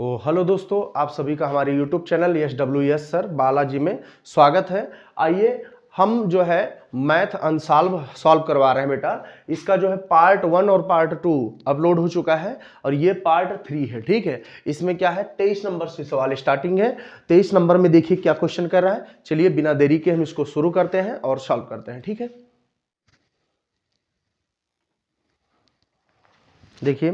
तो हेलो दोस्तों, आप सभी का हमारे YouTube channel SWS sir Balaji में स्वागत है। आइए हम जो है मैथ सॉल्व करवा रहे हैं बेटा। इसका जो है पार्ट 1 और पार्ट 2 अपलोड हो चुका है और ये पार्ट 3 है। ठीक है, इसमें क्या है 23 नंबर से सवाल स्टार्टिंग है। 23 नंबर में देखिए क्या क्वेश्चन कर रहा है। चलिए बिना देरी के हम इसको शुरू करते हैं और सॉल्व करते हैं। ठीक है, देखिए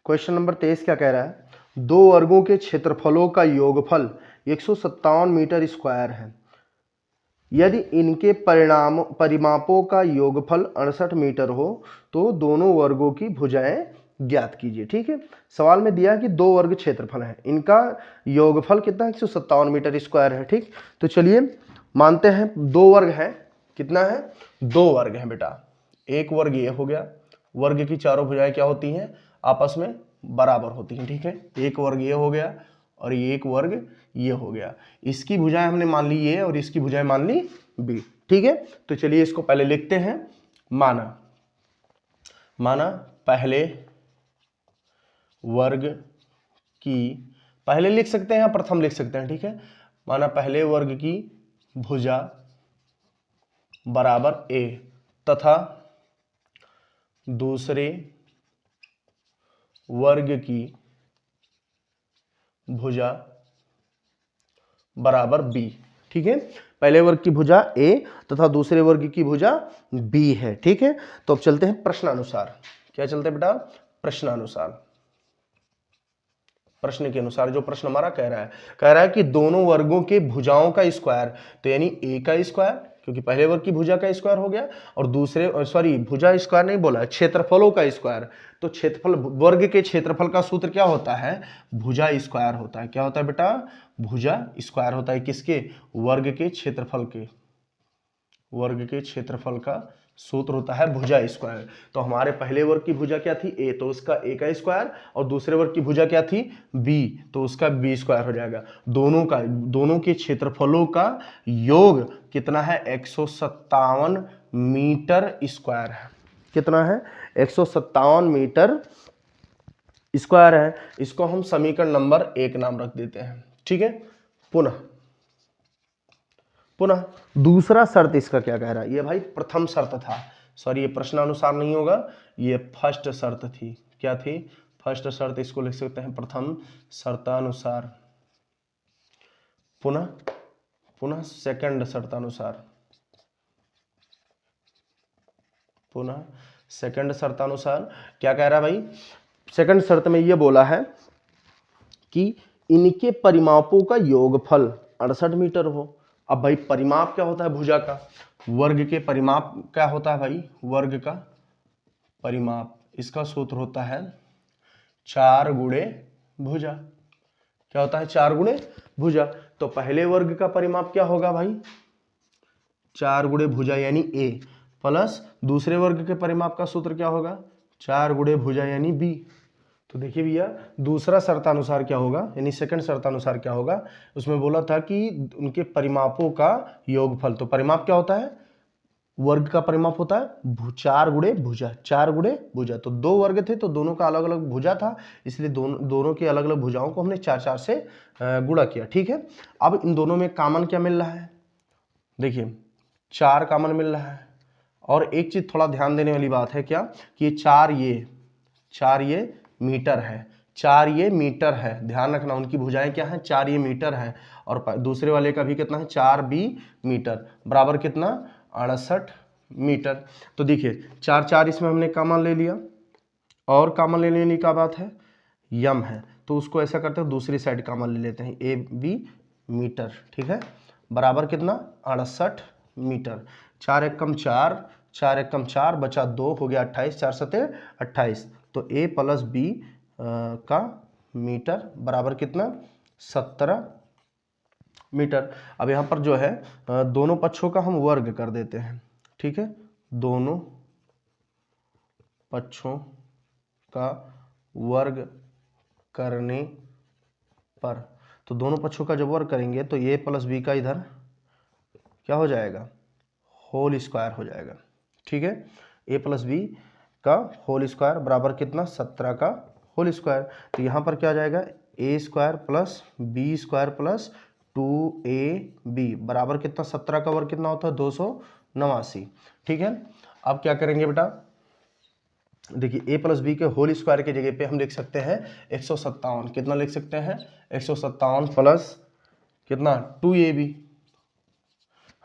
क्वेश्चन नंबर 23 क्या कह रहा है। दो वर्गों के क्षेत्रफलों का योगफल 157 मीटर स्क्वायर है। यदि इनके परिमापों का योगफल 68 मीटर हो तो दोनों वर्गों की भुजाएं ज्ञात कीजिए। ठीक है, सवाल में दिया है कि दो वर्ग क्षेत्रफल है, इनका योगफल कितना है 157 मीटर स्क्वायर है। ठीक, तो चलिए मानते हैं दो वर्ग है। कितना है? दो वर्ग है बेटा। एक वर्ग ये हो गया, वर्ग की चारों भुजाएं क्या होती हैं? आपस में बराबर होती हैं। ठीक है, एक वर्ग ये हो गया और ये एक वर्ग ये हो गया। इसकी भुजाएं हमने मान ली ये और इसकी भुजाएं मान ली बी। ठीक है, तो चलिए इसको पहले लिखते हैं। माना पहले वर्ग की, पहले लिख सकते हैं या प्रथम लिख सकते हैं। ठीक है, माना पहले वर्ग की भुजा बराबर ए तथा दूसरे वर्ग की भुजा बराबर बी। ठीक है, पहले वर्ग की भुजा ए तथा दूसरे वर्ग की भुजा बी है। ठीक है, तो अब चलते हैं प्रश्नानुसार। क्या चलते हैं बेटा? प्रश्नानुसार। प्रश्न के अनुसार जो प्रश्न हमारा कह रहा है कि दोनों वर्गों के भुजाओं का स्क्वायर, तो यानी ए का स्क्वायर, क्योंकि पहले वर्ग की भुजा का स्क्वायर हो गया, और दूसरे भुजा स्क्वायर नहीं बोला, क्षेत्रफलों का स्क्वायर। तो क्षेत्रफल, वर्ग के क्षेत्रफल का सूत्र क्या होता है? भुजा स्क्वायर होता है। क्या होता है बेटा? भुजा स्क्वायर होता है। किसके? वर्ग के क्षेत्रफल के। वर्ग के क्षेत्रफल का सूत्र होता है भुजा स्क्वायर। तो हमारे पहले वर्ग की भुजा क्या थी? ए, तो उसका ए का स्क्वायर, और दूसरे वर्ग की भुजा क्या थी? बी, तो उसका बी स्क्वायर हो जाएगा। दोनों के क्षेत्रफलों का योग कितना है? 157 मीटर स्क्वायर है। कितना है? 157 मीटर स्क्वायर है। इसको हम समीकरण नंबर 1 नाम रख देते हैं। ठीक है, पुनः दूसरा शर्त इसका क्या कह रहा है? ये भाई प्रथम शर्त था, सॉरी ये प्रश्नानुसार नहीं होगा, ये फर्स्ट शर्त थी। क्या थी? फर्स्ट शर्त। इसको लिख सकते हैं प्रथम शर्तानुसार। पुनः सेकंड शर्तानुसार। पुनः सेकंड शर्तानुसार क्या कह रहा है भाई? सेकंड शर्त में ये बोला है कि इनके परिमापों का योगफल 68 मीटर हो। अब भाई परिमाप क्या होता है? भुजा का। वर्ग के परिमाप क्या होता है भाई? वर्ग का परिमाप, इसका सूत्र होता है 4 गुणे भुजा। क्या होता है? 4 गुणे भुजा। तो पहले वर्ग का परिमाप क्या होगा भाई? 4 गुणे भुजा यानी ए, प्लस दूसरे वर्ग के परिमाप का सूत्र क्या होगा? 4 गुणे भुजा यानी बी। तो देखिए भैया, दूसरा शर्तानुसार क्या होगा, यानी सेकंड शर्तानुसार क्या होगा? उसमें बोला था कि उनके परिमापों का योगफल। तो परिमाप क्या होता है? वर्ग का परिमाप होता है 4 गुणे भुजा। 4 गुणे भुजा, तो दो वर्ग थे तो दोनों का अलग अलग भुजा था, इसलिए दोनों की अलग अलग भुजाओं को हमने 4 से गुणा किया। ठीक है, अब इन दोनों में कॉमन क्या मिल रहा है? देखिए 4 कॉमन मिल रहा है। और एक चीज थोड़ा ध्यान देने वाली बात है, क्या कि ये 4 ये मीटर है। 4 ये मीटर है, ध्यान रखना। उनकी भुजाएं क्या है? 4 ये मीटर है। और दूसरे वाले का भी कितना है? 4 बी मीटर, बराबर कितना? 68 मीटर। तो देखिए 4 इसमें हमने कॉमन ले लिया, और कॉमन ले लेने का बात है यम है, तो उसको ऐसा करते हैं दूसरी साइड कॉमन ले लेते हैं, ए बी मीटर। ठीक है, बराबर कितना? 68 मीटर। 4 एकम 4, 4 एकम 4, बचा 2, हो गया 28, 4 सते 28। तो ए प्लस बी का मीटर बराबर कितना? 17 मीटर। अब यहाँ पर जो है दोनों पक्षों का हम वर्ग कर देते हैं। ठीक है, दोनों पक्षों का वर्ग करने पर, तो दोनों पक्षों का जब वर्ग करेंगे तो ए प्लस बी का इधर क्या हो जाएगा? होल स्क्वायर हो जाएगा। ठीक है, ए प्लस बी का होल स्क्वायर बराबर कितना? 17 का होल स्क्वायर। तो यहाँ पर क्या आ जाएगा? A square plus B square plus 2ab बराबर कितना 17 का वर्ग कितना होता है 289। ठीक है, अब क्या करेंगे बेटा, देखिए a प्लस बी के होल स्क्वायर की जगह पे हम लिख सकते हैं 157। कितना लिख सकते हैं 157 प्लस कितना 2ab।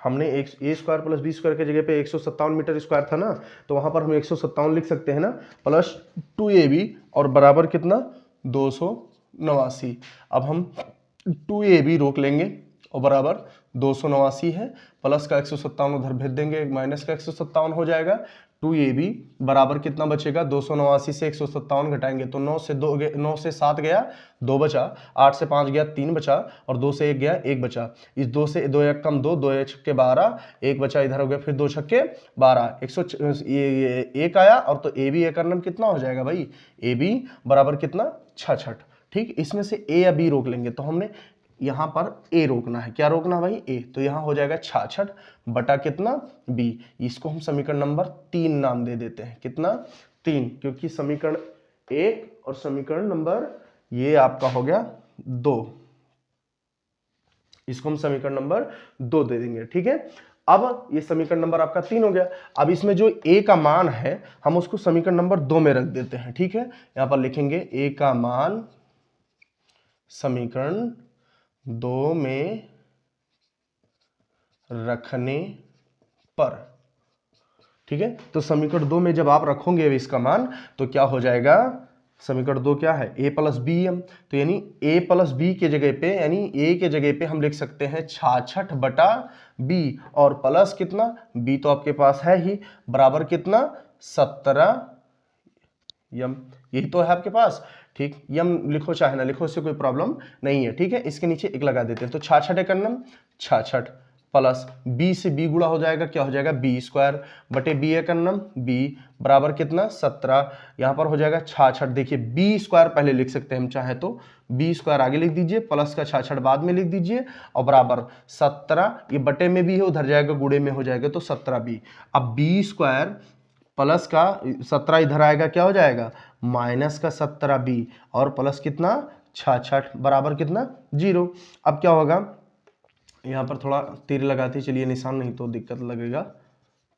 हमने एक ए स्क्वायर प्लस बी स्क्वायर की जगह पे 157 मीटर स्क्वायर था ना, तो वहां पर हम 157 लिख सकते हैं ना, प्लस 2ab और बराबर कितना 289। अब हम 2ab रोक लेंगे और बराबर 289 है, प्लस का 157 उधर भेज देंगे, माइनस का 157 हो जाएगा। 2ab बराबर कितना बचेगा 289 से 157 घटाएंगे तो 9 से 7 गया 2 बचा, 8 से 5 गया 3 बचा और 2 से 1 गया 1 बचा। इस 2 से 2 1 कम 2, 2 1 छक्के 12, 1 बचा इधर हो गया, फिर 2 छक्के 12, 1 आया और तो ए बी ए का नाम कितना हो जाएगा भाई, ए बी बराबर कितना 66। ठीक, इसमें से ए या बी रोक लेंगे तो हमने यहां पर ए रोकना है, क्या रोकना भाई ए, तो यहां हो जाएगा 66 बटा कितना बी। इसको हम समीकरण नंबर 3 नाम दे देते हैं, कितना 3, क्योंकि समीकरण 1 और समीकरण नंबर ये आपका हो गया 2, इसको हम समीकरण नंबर 2 दे देंगे। ठीक है, अब ये समीकरण नंबर आपका 3 हो गया। अब इसमें जो a का मान है हम उसको समीकरण नंबर 2 में रख देते हैं। ठीक है, यहां पर लिखेंगे a का मान समीकरण 2 में रखने पर। ठीक है, तो समीकरण 2 में जब आप रखोगे इसका मान तो क्या हो जाएगा, समीकरण 2 क्या है a प्लस बी एम, तो यानी a प्लस बी के जगह पे यानी a के जगह पे हम लिख सकते हैं 66 बटा b और प्लस कितना b तो आपके पास है ही, बराबर कितना 17 यम, यही तो है आपके पास। ठीक, यम लिखो चाहे ना लिखो, इससे कोई प्रॉब्लम नहीं है। ठीक है, इसके नीचे एक लगा देते हैं तो 66 एकन्नम 66 प्लस b से b गुणा हो जाएगा, क्या हो जाएगा b स्क्वायर बटे b एकन्नम b बराबर कितना 17, यहां पर हो जाएगा 66। देखिए b स्क्वायर पहले लिख सकते हैं हम चाहे तो, b स्क्वायर आगे लिख दीजिए, प्लस का 66 बाद में लिख दीजिए और बराबर 17, ये बटे में भी है उधर जाएगा गुणे में हो जाएगा तो 17b। अब b स्क्वायर प्लस का 17 इधर आएगा, क्या हो जाएगा माइनस का 17b और प्लस कितना 66 बराबर कितना 0। अब क्या होगा, यहाँ पर थोड़ा तीर लगाते चलिए निशान, नहीं तो दिक्कत लगेगा,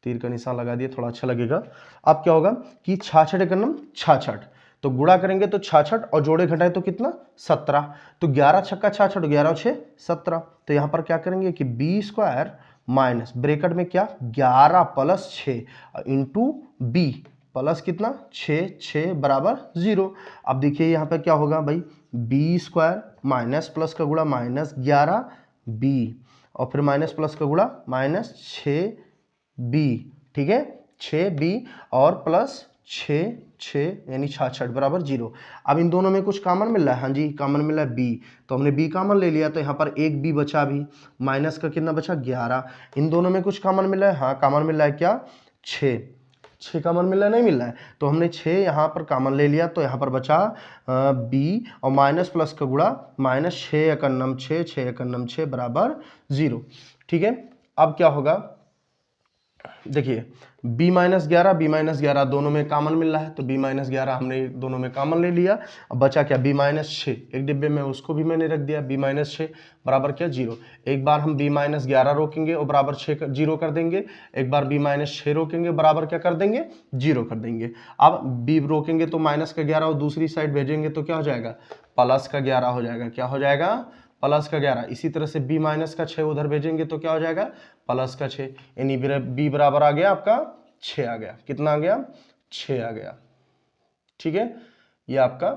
तीर का निशान लगा दिए थोड़ा अच्छा लगेगा। अब क्या होगा कि 66 एकन्नम 66, तो गुणा करेंगे तो 66 और जोड़े घटाए तो कितना 17, तो 11 छक्का 66, 11 6 17, तो यहाँ पर क्या करेंगे कि बी स्क्वायर माइनस ब्रैकेट में क्या 11 प्लस 6 इंटू बी प्लस कितना 6 बराबर 0। अब देखिए यहाँ पर क्या होगा भाई, बी स्क्वायर माइनस प्लस का गुणा माइनस 11 बी और फिर माइनस प्लस का गुणा माइनस 6b। ठीक है, 6b और प्लस 6 यानी 66 बराबर 0। अब इन दोनों में कुछ कॉमन मिल रहा है, हाँ जी कॉमन मिल रहा है b, तो हमने b कॉमन ले लिया तो यहाँ पर एक b बचा, भी माइनस का कितना बचा 11। इन दोनों में कुछ कॉमन मिल रहा है, हाँ कॉमन मिल रहा है क्या 6 कॉमन मिल रहा है, नहीं मिल रहा है, तो हमने 6 यहाँ पर कॉमन ले लिया तो यहाँ पर बचा b और माइनस प्लस का गुणा माइनस 6 एकन्नम 6 बराबर 0। ठीक है, अब क्या होगा, देखिए b माइनस 11 दोनों में कॉमन मिल रहा है तो b माइनस 11 हमने दोनों में कॉमन ले लिया। अब बचा क्या b माइनस 6, एक डिब्बे में उसको भी मैंने रख दिया, b माइनस 6 बराबर क्या 0। एक बार हम b माइनस 11 रोकेंगे और बराबर 6 0 कर देंगे, एक बार b माइनस 6 रोकेंगे बराबर क्या कर देंगे 0 कर देंगे। अब b रोकेंगे तो माइनस का 11 और दूसरी साइड भेजेंगे तो क्या हो जाएगा प्लस का 11 हो जाएगा, क्या हो जाएगा प्लस का 11। इसी तरह से b माइनस का 6 उधर भेजेंगे तो क्या हो जाएगा प्लस का 6, यानी b बराबर आ गया आपका 6 आ गया, कितना आ गया 6 आ गया। ठीक है, ये आपका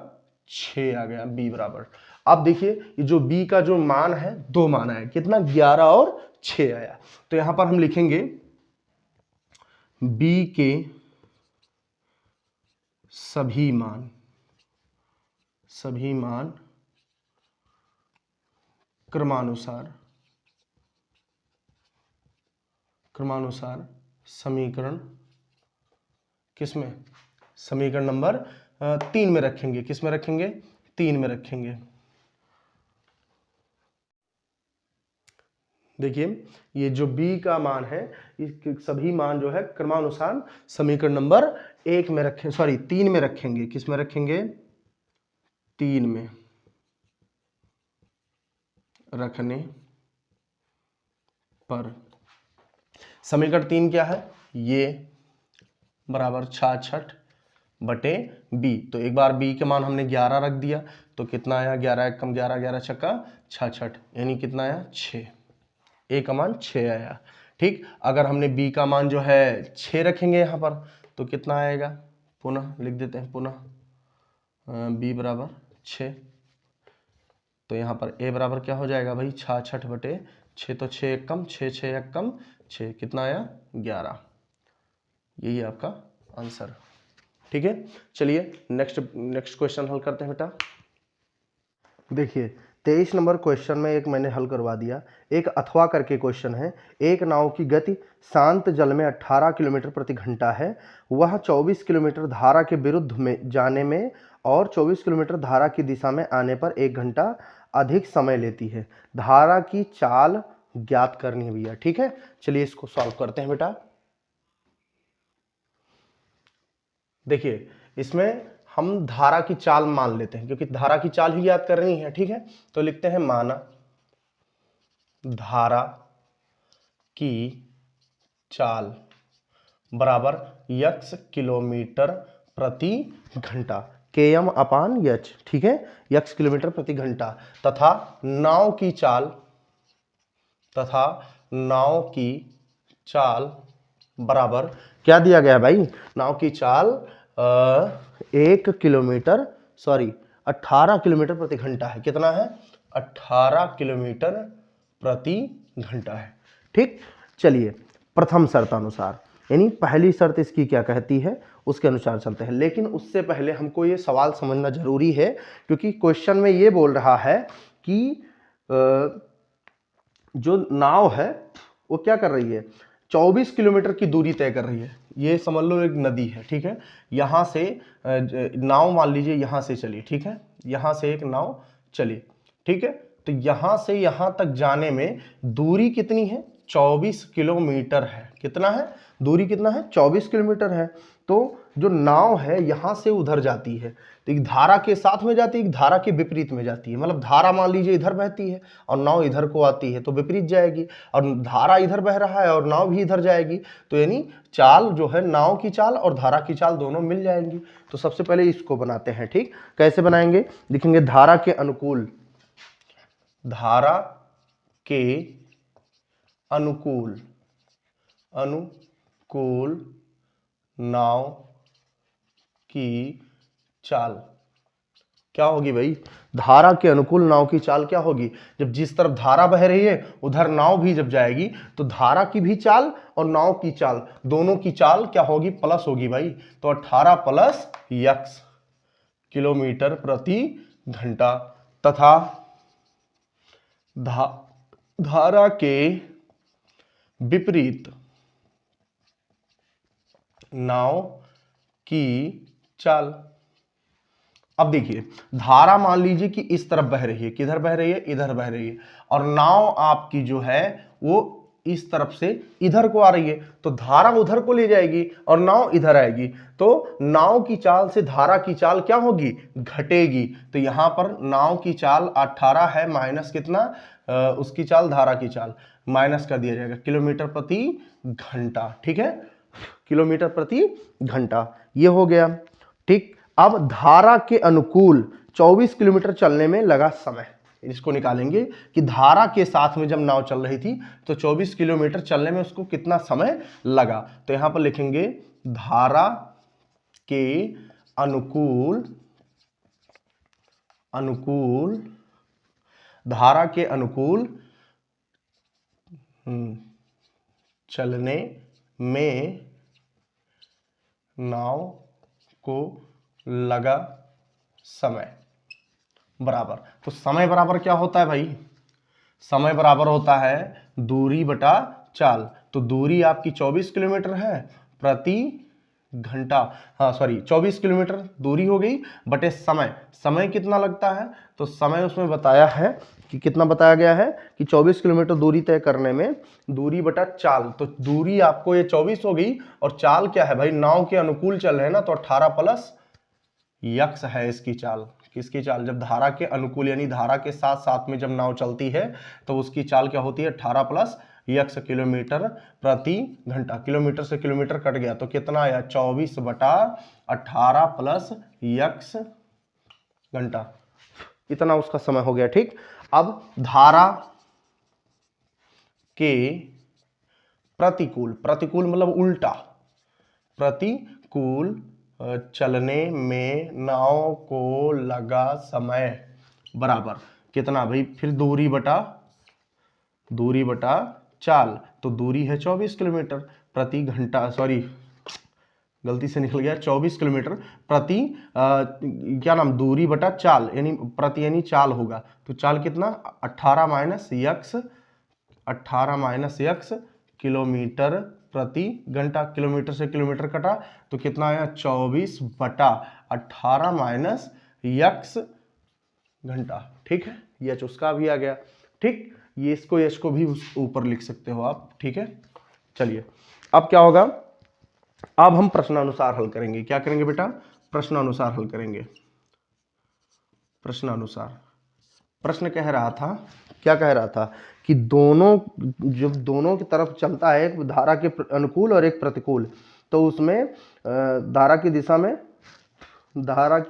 6 आ गया b बराबर। अब देखिए ये जो b का जो मान है 2 मान है, कितना 11 और 6 आया, तो यहां पर हम लिखेंगे b के सभी मान क्रमानुसार समीकरण किसमें, समीकरण नंबर 3 में रखेंगे। किस में रखेंगे 3 में रखेंगे। देखिए ये जो b का मान है, ये सभी मान जो है क्रमानुसार समीकरण नंबर 1 में रखें, सॉरी 3 में रखेंगे। किस में रखेंगे 3 में। रखने पर। समीकरण 3 क्या है, ये बराबर 66 बटे बी। तो एक बार बी के मान हमने 11 रख दिया तो कितना आया, 11 एक कम 11, 11 छक्का 66, यानी कितना आया 6। ए का मान 6 आया। ठीक, अगर हमने बी का मान जो है 6 रखेंगे यहाँ पर तो कितना आएगा, पुनः लिख देते हैं, पुनः बी बराबर 6। तो यहाँ पर ए बराबर क्या हो जाएगा भाई, 66 बटे 6। तो 6 एक कम 6, 6 एक कम 6, कितना आया 11। यही आपका आंसर। ठीक है, चलिए नेक्स्ट क्वेश्चन हल करते हैं बेटा। देखिए 23 नंबर क्वेश्चन में एक मैंने हल करवा दिया। एक अथवा करके क्वेश्चन है। एक नाव की गति शांत जल में 18 किलोमीटर प्रति घंटा है। वह 24 किलोमीटर धारा के विरुद्ध में जाने में और 24 किलोमीटर धारा की दिशा में आने पर 1 घंटा अधिक समय लेती है। धारा की चाल ज्ञात करनी है भैया। ठीक है, चलिए इसको सॉल्व करते हैं बेटा। देखिए इसमें हम धारा की चाल मान लेते हैं क्योंकि धारा की चाल ही याद करनी है। ठीक है, तो लिखते हैं माना धारा की चाल बराबर x किलोमीटर प्रति घंटा, km अपान h। ठीक है, x किलोमीटर प्रति घंटा तथा नाव की चाल बराबर क्या दिया गया है भाई, नाव की चाल 18 किलोमीटर प्रति घंटा है। कितना है, 18 किलोमीटर प्रति घंटा है। ठीक, चलिए प्रथम शर्तानुसार यानी पहली शर्त इसकी क्या कहती है उसके अनुसार चलते हैं। लेकिन उससे पहले हमको ये सवाल समझना जरूरी है क्योंकि क्वेश्चन में ये बोल रहा है कि जो नाव है वो क्या कर रही है, 24 किलोमीटर की दूरी तय कर रही है। ये समझ लो एक नदी है। ठीक है, यहाँ से नाव मान लीजिए यहाँ से चली। ठीक है, यहाँ से एक नाव चली। ठीक है, तो यहाँ से यहाँ तक जाने में दूरी कितनी है, 24 किलोमीटर है। कितना है, दूरी कितना है, 24 किलोमीटर है। तो जो नाव है यहाँ से उधर जाती है तो एक धारा के साथ में जाती है, एक धारा के विपरीत में जाती है। मतलब धारा मान लीजिए इधर बहती है और नाव इधर को आती है तो विपरीत जाएगी, और धारा इधर बह रहा है और नाव भी इधर जाएगी। तो यानी चाल जो है, नाव की चाल और धारा की चाल दोनों मिल जाएंगी। तो सबसे पहले इसको बनाते हैं। ठीक, कैसे बनाएंगे, लिखेंगे धारा के अनुकूल नाव की चाल क्या होगी भाई, धारा के अनुकूल नाव की चाल क्या होगी, जब जिस तरफ धारा बह रही है उधर नाव भी जब जाएगी तो धारा की भी चाल और नाव की चाल दोनों की चाल क्या होगी, प्लस होगी भाई। तो 18 प्लस x किलोमीटर प्रति घंटा तथा धारा के विपरीत नाव की चाल। अब देखिए धारा मान लीजिए कि इस तरफ बह रही है, किधर बह रही है, इधर बह रही है, और नाव आपकी जो है वो इस तरफ से इधर को आ रही है। तो धारा उधर को ले जाएगी और नाव इधर आएगी। तो नाव की चाल से धारा की चाल क्या होगी, घटेगी। तो यहां पर नाव की चाल 18 है, माइनस कितना उसकी चाल, धारा की चाल, माइनस कर दिया जाएगा किलोमीटर प्रति घंटा। ठीक है, किलोमीटर प्रति घंटा ये हो गया। ठीक, अब धारा के अनुकूल 24 किलोमीटर चलने में लगा समय, इसको निकालेंगे कि धारा के साथ में जब नाव चल रही थी तो 24 किलोमीटर चलने में उसको कितना समय लगा। तो यहां पर लिखेंगे धारा के अनुकूल धारा के अनुकूल चलने में नाव को लगा समय बराबर। तो समय बराबर क्या होता है भाई, समय बराबर होता है दूरी बटा चाल। तो दूरी आपकी 24 किलोमीटर है प्रति घंटा, हाँ सॉरी 24 किलोमीटर दूरी हो गई बटे समय। समय कितना लगता है, तो समय उसमें बताया है कि कितना बताया गया है कि 24 किलोमीटर दूरी तय करने में दूरी बटा चाल। तो दूरी आपको ये 24 हो गई और चाल क्या है भाई, नाव के अनुकूल चल रहे हैं ना, तो 18 प्लस x है इसकी चाल। किसकी चाल, जब धारा के अनुकूल यानी धारा के साथ साथ में जब नाव चलती है तो उसकी चाल क्या होती है 18 प्लस यक्स किलोमीटर प्रति घंटा। किलोमीटर से किलोमीटर कट गया तो कितना आया 24/18 प्लस यक्स घंटा, इतना उसका समय हो गया। ठीक, अब धारा के प्रतिकूल, प्रतिकूल मतलब उल्टा, प्रतिकूल चलने में नाव को लगा समय बराबर कितना भाई, फिर दूरी बटा चाल, तो दूरी है 24 किलोमीटर प्रति घंटा, सॉरी गलती से निकल गया, 24 किलोमीटर प्रति क्या नाम, दूरी बटा चाल यानी प्रति यानी चाल होगा, तो चाल कितना 18 माइनस यक्स किलोमीटर प्रति घंटा। किलोमीटर से किलोमीटर कटा तो कितना आया 24/18 माइनस यक्स घंटा। ठीक है, ये उसका भी आ गया। ठीक, ये इसको भी ऊपर लिख सकते हो आप। ठीक है, चलिए अब क्या होगा, अब हम प्रश्नानुसार हल करेंगे। क्या करेंगे बेटा, प्रश्नानुसार हल करेंगे। प्रश्नानुसार, प्रश्न कह रहा था, क्या कह रहा था कि जब दोनों की तरफ चलता है, एक धारा के अनुकूल और एक प्रतिकूल, तो उसमें धारा की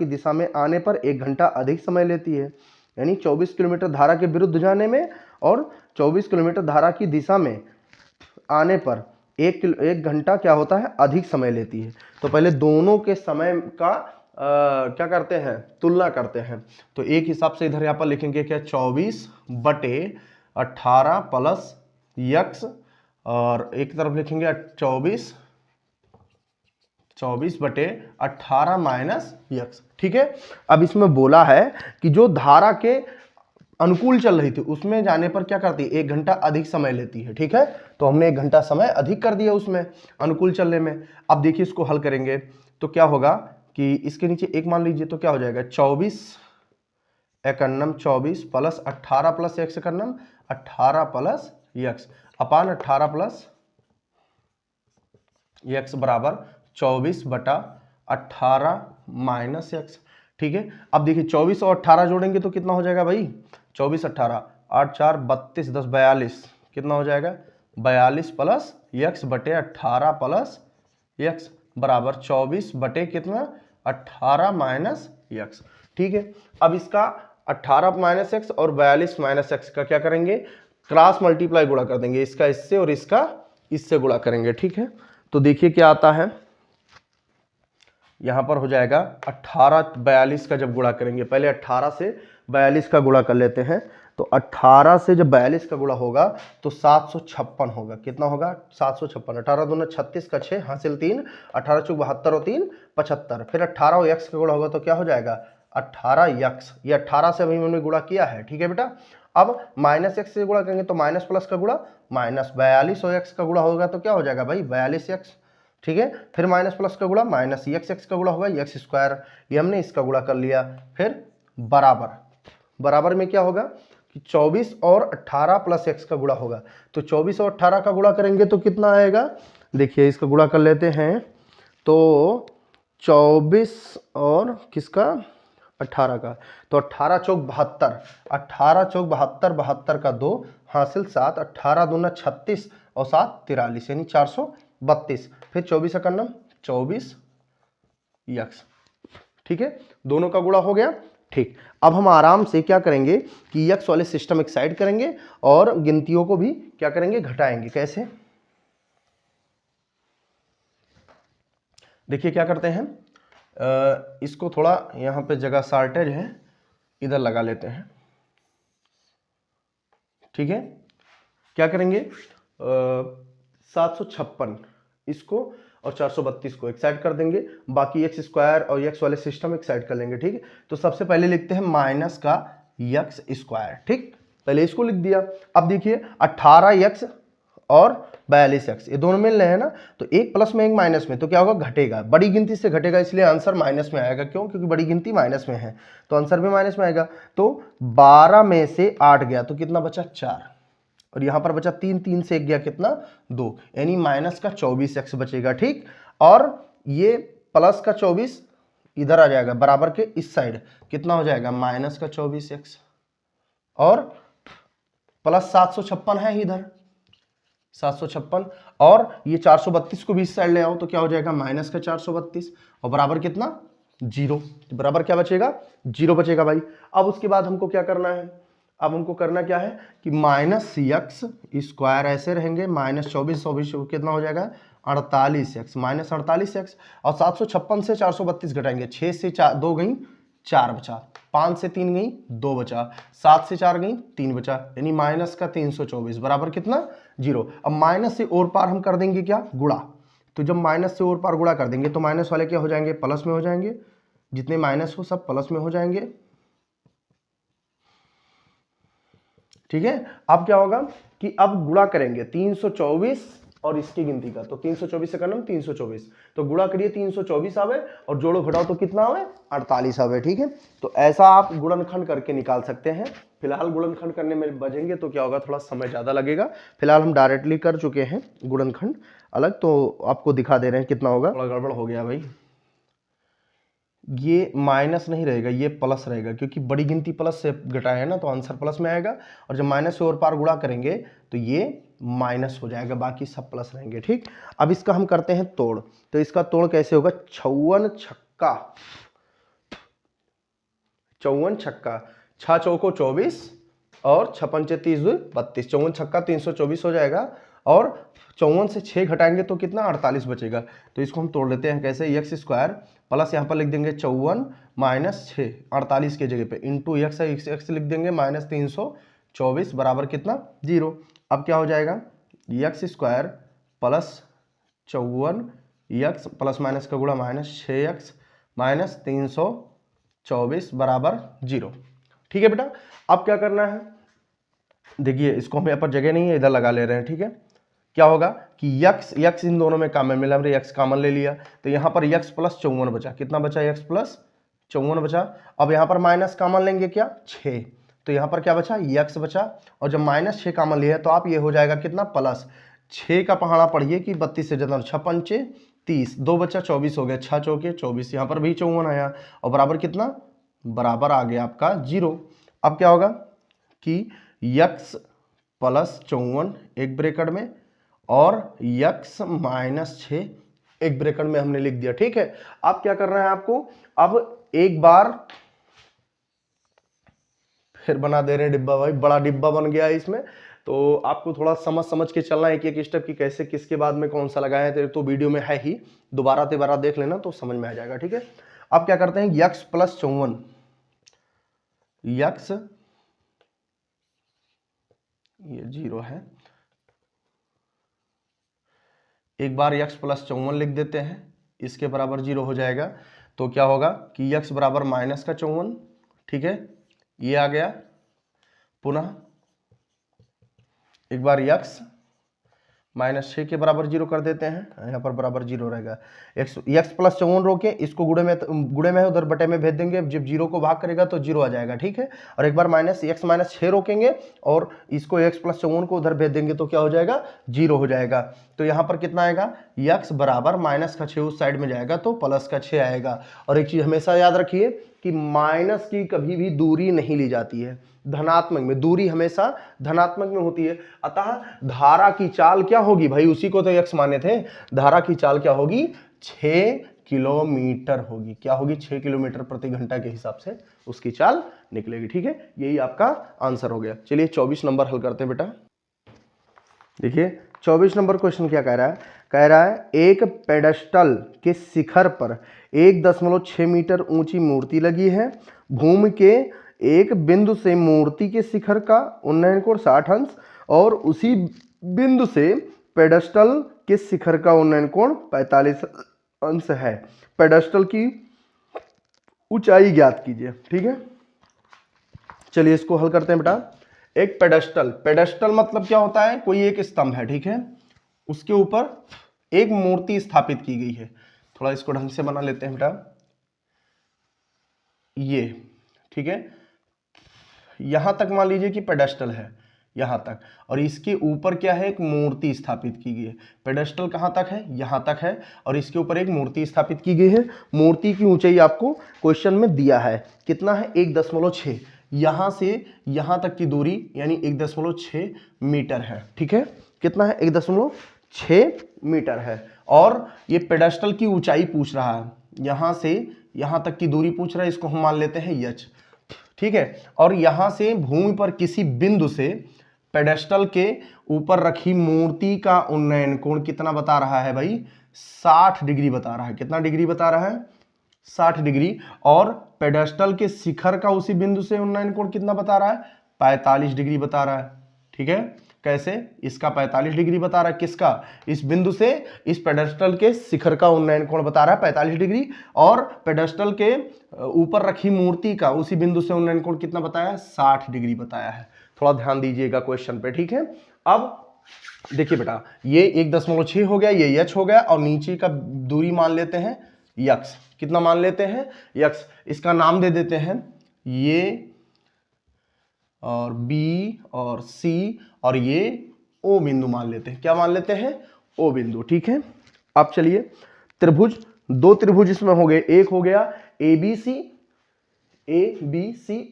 दिशा में आने पर 1 घंटा अधिक समय लेती है, यानी 24 किलोमीटर धारा के विरुद्ध जाने में और 24 किलोमीटर धारा की दिशा में आने पर 1 घंटा क्या होता है अधिक समय लेती है। तो पहले दोनों के समय का क्या करते हैं, तुलना करते हैं। तो एक हिसाब से इधर यहाँ पर लिखेंगे क्या 24/18 प्लस यक्स, और एक तरफ लिखेंगे 24/18 माइनस यक्स। ठीक है, अब इसमें बोला है कि जो धारा के अनुकूल चल रही थी उसमें जाने पर क्या करती है 1 घंटा अधिक समय लेती है। ठीक है, तो हमने 1 घंटा समय अधिक कर दिया उसमें अनुकूल चलने में। अब देखिए इसको हल करेंगे तो क्या होगा कि इसके नीचे 1 मान लीजिए तो क्या हो जाएगा 24 plus 18 plus x 18 plus x upon 18 plus x बराबर 24/18 माइनस यक्स। ठीक है, अब देखिए 24 और 18 जोड़ेंगे तो कितना हो जाएगा भाई 24 18 8 4 32 10 42, कितना हो जाएगा 42 प्लस यक्स बटे 18 प्लस यक्स बराबर 24 बटे कितना 18 माइनस यक्स। ठीक है, अब इसका 18 माइनस एक्स और 42 माइनस एक्स का क्या करेंगे, क्रॉस मल्टीप्लाई गुणा कर देंगे, इसका इससे और इसका इससे गुणा करेंगे। ठीक है, तो देखिए क्या आता है, यहां पर हो जाएगा 18 42 का जब गुणा करेंगे, पहले 18 से 42 का गुणा कर लेते हैं, तो 18 से जब 42 का गुणा होगा तो 756 होगा। कितना होगा 756, 18 दूना 36 का 6 हासिल 3, 18 चौक 72 और 3 75, फिर 18 और यक्स का गुणा होगा तो क्या हो जाएगा 18 यक्स, ये 18 से अभी हमने गुणा किया है। ठीक है बेटा, अब माइनस एक्स से गुणा करेंगे तो माइनस प्लस का गुणा माइनस 42 और एक्स का गुणा होगा तो क्या हो जाएगा भाई 42 एक्स। ठीक है, फिर माइनस प्लस का गुणा माइनस एक्स का गुणा होगा एक्स स्क्वायर, ये हमने इसका गुणा कर लिया, फिर बराबर में क्या होगा कि 24 और 18 प्लस एक्स का गुणा होगा, तो 24 और 18 का गुणा करेंगे तो कितना आएगा, देखिए इसका गुणा कर लेते हैं, तो 24 और किसका 18 का, तो 18 चौक 72, 18 चौक 72, 72 का 2 हासिल 7, 18 दूना 36 और 7 43 यानी 432, फिर 24 का 24 यक्स। ठीक है, दोनों का गुणा हो गया। ठीक, अब हम आराम से क्या करेंगे कि यक्स वाले सिस्टम एक साइड करेंगे और गिनतियों को भी क्या करेंगे घटाएंगे। कैसे, देखिए क्या करते हैं, इसको थोड़ा यहाँ पे जगह शॉर्टेज है, इधर लगा लेते हैं। ठीक है, क्या करेंगे 756 इसको और 432 को एक साइड कर देंगे, बाकी एक्स स्क्वायर और एक्स वाले सिस्टम एक साइड कर लेंगे। ठीक है, तो सबसे पहले लिखते हैं माइनस का एक्स स्क्वायर। ठीक, पहले इसको लिख दिया। अब देखिए 18 एक्स और 42 एक्स ये दोनों मिल रहे हैं ना, तो एक प्लस में एक माइनस में, तो क्या होगा घटेगा, बड़ी गिनती से घटेगा, इसलिए आंसर माइनस में आएगा। क्यों, क्योंकि बड़ी गिनती माइनस में है तो आंसर भी माइनस में आएगा। तो 12 में से 8 गया तो कितना बचा 4, और यहां पर बचा 3, 3 से 1 गया कितना 2, यानी माइनस का 24 एक्स बचेगा। ठीक, और ये प्लस का 24 इधर आ जाएगा बराबर के इस साइड, कितना हो जाएगा माइनस का 24x और प्लस 756 है इधर 756 और ये 432 को भी इस साइड ले आओ तो क्या हो जाएगा माइनस का 432 और बराबर कितना 0, बराबर क्या बचेगा 0 बचेगा भाई। अब उसके बाद हमको क्या करना है, अब हमको करना क्या है कि माइनस एक्स स्क्वायर ऐसे रहेंगे माइनस 24 कितना हो जाएगा 48x माइनस 48x और 756 से 432 घटाएंगे, 6 से 2 गई 4 बचा, 5 से 3 गई 2 बचा, 7 से 4 गई 3 बचा, यानी माइनस का 324 बराबर कितना 0। अब माइनस से और पार हम कर देंगे क्या गुणा, तो जब माइनस से और पार गुणा कर देंगे तो माइनस वाले क्या हो जाएंगे प्लस में हो जाएंगे, जितने माइनस हो सब प्लस में हो जाएंगे, ठीक है। अब क्या होगा कि अब गुणा करेंगे 324 और इसकी गिनती का, तो 324 से करना 324 तो गुणा करिए 324 आवे और जोड़ो घटाओ तो कितना आवे 48 आवे, ठीक है। तो ऐसा आप गुणनखंड करके निकाल सकते हैं। फिलहाल गुणनखंड करने में बचेंगे तो क्या होगा थोड़ा समय ज़्यादा लगेगा, फिलहाल हम डायरेक्टली कर चुके हैं गुणनखंड अलग, तो आपको दिखा दे रहे हैं कितना होगा। थोड़ा गड़बड़ हो गया भाई, ये माइनस नहीं रहेगा ये प्लस रहेगा क्योंकि बड़ी गिनती प्लस से घटाया है ना तो आंसर प्लस में आएगा, और जब माइनस से और पार गुणा करेंगे तो ये माइनस हो जाएगा, बाकी सब प्लस रहेंगे, ठीक। अब इसका हम करते हैं तोड़, तो इसका तोड़ कैसे होगा 54 छक्का 6 चौको 24 और 6 पंचे 30 32, 54 छक्का 324 हो जाएगा और 54 से 6 घटाएंगे तो कितना 48 बचेगा। तो इसको हम तोड़ लेते हैं कैसे, एक्स स्क्वायर प्लस यहाँ पर लिख देंगे 54 माइनस 6 48 के जगह पे इंटू एक्स है, एक्स लिख देंगे माइनस 324 बराबर कितना 0। अब क्या हो जाएगा x square plus 54 x plus minus का गुणा माइनस 6x माइनस 324 बराबर 0, ठीक है बेटा। अब क्या करना है, देखिए इसको हम यहाँ पर जगह नहीं है इधर लगा ले रहे हैं, ठीक है। क्या होगा कि x इन दोनों में कॉमन मिला, हमने x कॉमन ले लिया तो यहाँ पर x प्लस 54 बचा, कितना बचा x प्लस 54 बचा। अब यहाँ पर माइनस कॉमन लेंगे क्या 6, तो यहाँ पर क्या बचा x बचा, और जब माइनस 6 कॉमन लिया तो आप ये हो जाएगा कितना प्लस 6 का पहाड़ा पढ़िए कि 32 से ज्यादा 6 पंचे 30 2 बचा 24 हो गया, 6 चौके 24, यहाँ पर भी 54 आया और बराबर कितना बराबर आ गया आपका 0। अब क्या होगा कि x प्लस 54 एक ब्रैकेट में और x माइनस 6 एक ब्रैकेट में हमने लिख दिया, ठीक है। अब क्या करना है आपको, अब एक बार फिर बना दे रहे हैं डिब्बा, भाई बड़ा डिब्बा बन गया है इसमें, तो आपको थोड़ा समझ के चलना है कि एक स्टेप की कैसे किसके बाद में कौन सा लगाया है, तो वीडियो में है ही, दोबारा देख लेना तो समझ में आ जाएगा, ठीक है। अब क्या करते हैं x प्लस 54 x ये 0 है, एक बार x प्लस 54 लिख देते हैं, इसके बराबर 0 हो जाएगा, तो क्या होगा कि x बराबर माइनस का 54, ठीक है, ये आ गया। पुनः एक बार x माइनस 6 के बराबर 0 कर देते हैं, यहाँ पर बराबर 0 रहेगा, x प्लस 54 रोके इसको गुणे में उधर बटे में भेज देंगे, जब 0 को भाग करेगा तो 0 आ जाएगा, ठीक है। और एक बार x माइनस 6 रोकेंगे और इसको x प्लस 54 को उधर भेज देंगे तो क्या हो जाएगा 0 हो जाएगा। तो यहाँ पर कितना आएगा x बराबर माइनस का 6 उस साइड में जाएगा तो प्लस का 6 आएगा। और एक चीज हमेशा याद रखिए कि माइनस की कभी भी दूरी नहीं ली जाती है, धनात्मक में दूरी हमेशा धनात्मक में होती है। अतः धारा की चाल क्या होगी भाई, उसी को तो x माने थे, धारा की चाल क्या होगी 6 किलोमीटर होगी, क्या होगी 6 किलोमीटर प्रति घंटा के हिसाब से उसकी चाल निकलेगी, ठीक है। यही आपका आंसर हो गया। चलिए 24 नंबर हल करते हैं बेटा। देखिए 24 नंबर क्वेश्चन क्या कह रहा है एक पेडेस्टल के शिखर पर 1.6 मीटर ऊंची मूर्ति लगी है, भूमि के एक बिंदु से मूर्ति के शिखर का उन्नयन कोण 60 अंश और उसी बिंदु से पेडेस्टल के शिखर का उन्नयन कोण 45 अंश है। पेडेस्टल की ऊंचाई ज्ञात कीजिए, ठीक है। चलिए इसको हल करते हैं बेटा। एक पेडेस्टल मतलब क्या होता है, कोई एक स्तंभ है, ठीक है, उसके ऊपर एक मूर्ति स्थापित की गई है। थोड़ा इसको ढंग से बना लेते हैं बेटा, ये ठीक है, यहां तक मान लीजिए कि पेडेस्टल है, यहाँ तक, और इसके ऊपर क्या है, एक मूर्ति स्थापित की गई है। पेडेस्टल कहाँ तक है, यहाँ तक है, और इसके ऊपर एक मूर्ति स्थापित की गई है। मूर्ति की ऊंचाई आपको क्वेश्चन में दिया है, कितना है, 1.6। यहाँ से यहाँ तक की दूरी यानी 1.6 मीटर है। ठीक है, कितना है, 1.6 मीटर है। और ये पेडेस्टल की ऊंचाई पूछ रहा है, यहाँ से यहाँ तक की दूरी पूछ रहा है, इसको हम मान लेते हैं h। ठीक है, और यहाँ से भूमि पर किसी बिंदु से पेडेस्टल के ऊपर रखी मूर्ति का उन्नयन कोण कितना बता रहा है भाई, 60 डिग्री बता रहा है। कितना डिग्री बता रहा है, 60 डिग्री। और पेडेस्टल के शिखर का उसी बिंदु से उन्नयन कोण कितना बता रहा है, 45 डिग्री बता रहा है। ठीक है, कैसे, इसका 45 डिग्री बता रहा है, किसका, इस बिंदु से इस पेडेस्टल के शिखर का उन्नयन कोण बता रहा है 45 डिग्री, और पेडेस्टल के ऊपर रखी मूर्ति का उसी बिंदु से उन्नयन कोण कितना बताया है, 60 डिग्री बताया है। थोड़ा ध्यान दीजिएगा क्वेश्चन पे। ठीक है, अब देखिए बेटा, ये 1.6 हो गया, ये h हो गया, और नीचे का दूरी मान लेते हैं यक्स। कितना मान लेते हैं, यक्स। इसका नाम दे देते हैं ये, और B और C, और ये O बिंदु मान लेते हैं। क्या मान लेते हैं, O बिंदु। ठीक है, अब चलिए त्रिभुज, दो त्रिभुज इसमें हो गए, एक हो गया ABC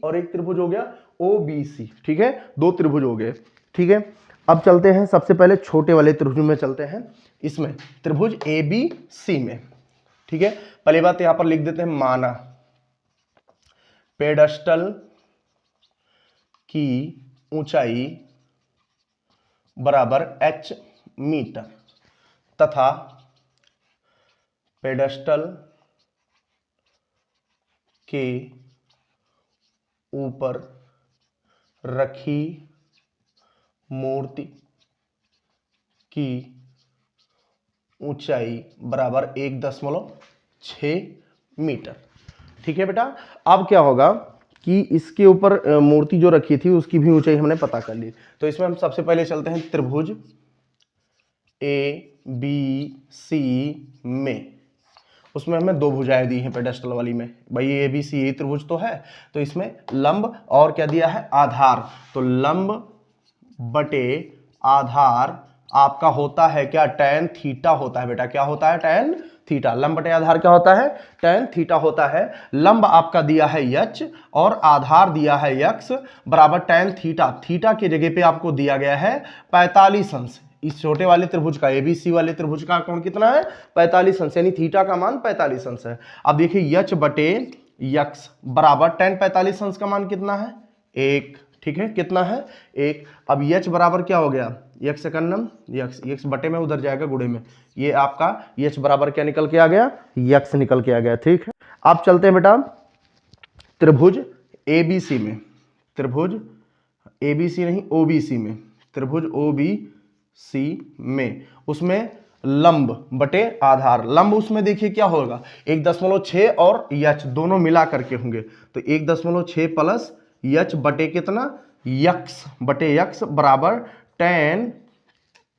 और एक त्रिभुज हो गया OBC। ठीक है, दो त्रिभुज हो गए। ठीक है, अब चलते हैं सबसे पहले छोटे वाले त्रिभुज में चलते हैं, इसमें त्रिभुज ABC में। ठीक है, पहली बात यहां पर लिख देते हैं, माना पेडेस्टल की ऊंचाई बराबर h मीटर तथा पेडेस्टल के ऊपर रखी मूर्ति की ऊंचाई बराबर 1.6 मीटर। ठीक है बेटा, अब क्या होगा कि इसके ऊपर मूर्ति जो रखी थी उसकी भी ऊंचाई हमने पता कर ली। तो इसमें हम सबसे पहले चलते हैं त्रिभुज ABC में, उसमें हमें दो भुजाएं दी हैं पेडेस्टल वाली में। भाई ABC ये त्रिभुज तो है, तो इसमें लंब और क्या दिया है, आधार। तो लंब बटे आधार आपका होता है क्या, tan थीटा होता है बेटा। क्या होता है, tan थीटा। लंब बटे आधार क्या होता है, tan थीटा होता है। लंब आपका दिया है h और आधार दिया है x बराबर tan थीटा। थीटा की जगह पे आपको दिया गया है 45 अंश। इस छोटे वाले त्रिभुज का, ABC वाले त्रिभुज का कोण कितना है, 45 अंश, यानी थीटा का मान 45 अंश है। अब देखिए h बटे x बराबर tan 45 अंश का मान कितना है, 1। ठीक है, कितना है, 1। अब h बराबर क्या हो गया, x सेकंडम x बटे में उधर जाएगा गुणे में, ये आपका h बराबर क्या निकल के आ गया, x निकल के आ गया। ठीक है, अब चलते हैं बेटा त्रिभुज ABC में, त्रिभुज ABC नहीं OBC में, त्रिभुज OBC में, उसमें लंब बटे आधार। लंब उसमें देखिए क्या होगा, 1.6 और h दोनों मिला करके होंगे, तो 1.6 प्लस h बटे कितना, x बटे x बराबर tan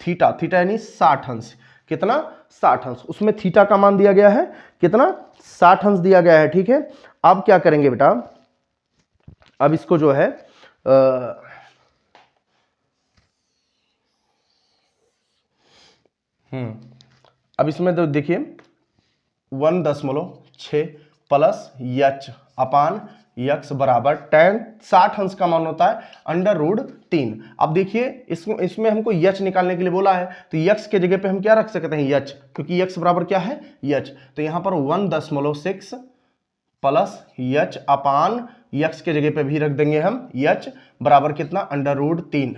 थीटा। थीटा यानी 60 अंश। कितना, 60 अंश। उसमें थीटा का मान दिया गया है कितना, 60 अंश दिया गया है। ठीक है, अब क्या करेंगे बेटा, अब इसको जो है अब इसमें तो देखिए 1.6 प्लस h अपान x बराबर tan 60 अंश का मान होता है √3। अब देखिए इसमें हमको h निकालने के लिए बोला है, तो x के जगह पे हम क्या रख सकते हैं, h, क्योंकि x बराबर क्या है, h। तो यहाँ पर 1.6 प्लस h अपान x के जगह पे भी रख देंगे हम h बराबर कितना, √3।